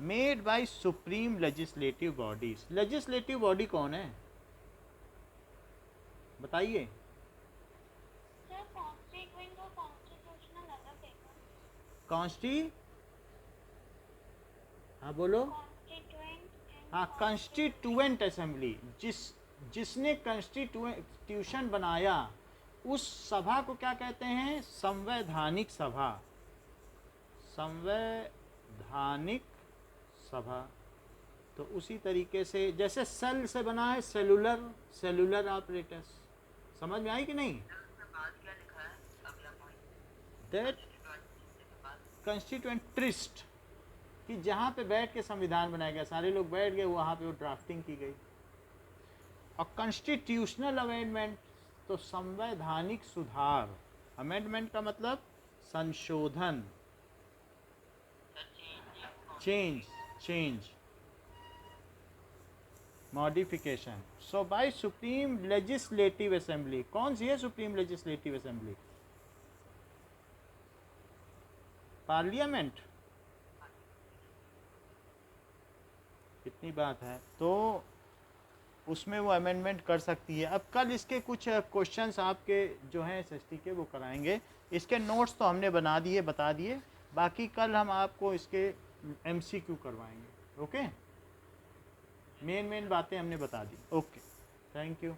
[SPEAKER 1] made by supreme legislative bodies. Legislative body कौन है बताइए?
[SPEAKER 3] सर कॉन्स्टिट्यूएंट और कॉन्स्टिट्यूशनल अलग है क्या?
[SPEAKER 1] हाँ बोलो।
[SPEAKER 3] कॉन्स्टिट्यूएंट
[SPEAKER 1] हाँ, कॉन्स्टिट्यूएंट असेंबली, जिसने कॉन्स्टिट्यूशन बनाया उस सभा को क्या कहते हैं? संवैधानिक सभा, संवैधानिक सभा। तो उसी तरीके से जैसे सेल से बना है सेलुलर ऑपरेटर्स, समझ में आई कि नहीं? दैट कंस्टिट्यूएंट ट्रिस्ट, कि जहाँ पे बैठ के संविधान बनाया गया, सारे लोग बैठ गए, वहाँ पे वो ड्राफ्टिंग की गई। और कॉन्स्टिट्यूशनल अमेंडमेंट तो संवैधानिक सुधार, अमेंडमेंट का मतलब संशोधन, चेंज, मॉडिफिकेशन। सो बाय सुप्रीम लेजिस्लेटिव असेंबली, कौन सी है सुप्रीम लेजिस्लेटिव असेंबली? पार्लियामेंट। कितनी बात है, तो उसमें वो अमेंडमेंट कर सकती है। अब कल इसके कुछ क्वेश्चंस आपके जो हैं एसएसटी के वो कराएंगे। इसके नोट्स तो हमने बता दिए, बाकी कल हम आपको इसके एमसीक्यू करवाएंगे। ओके, मेन बातें हमने बता दी। Okay, thank you.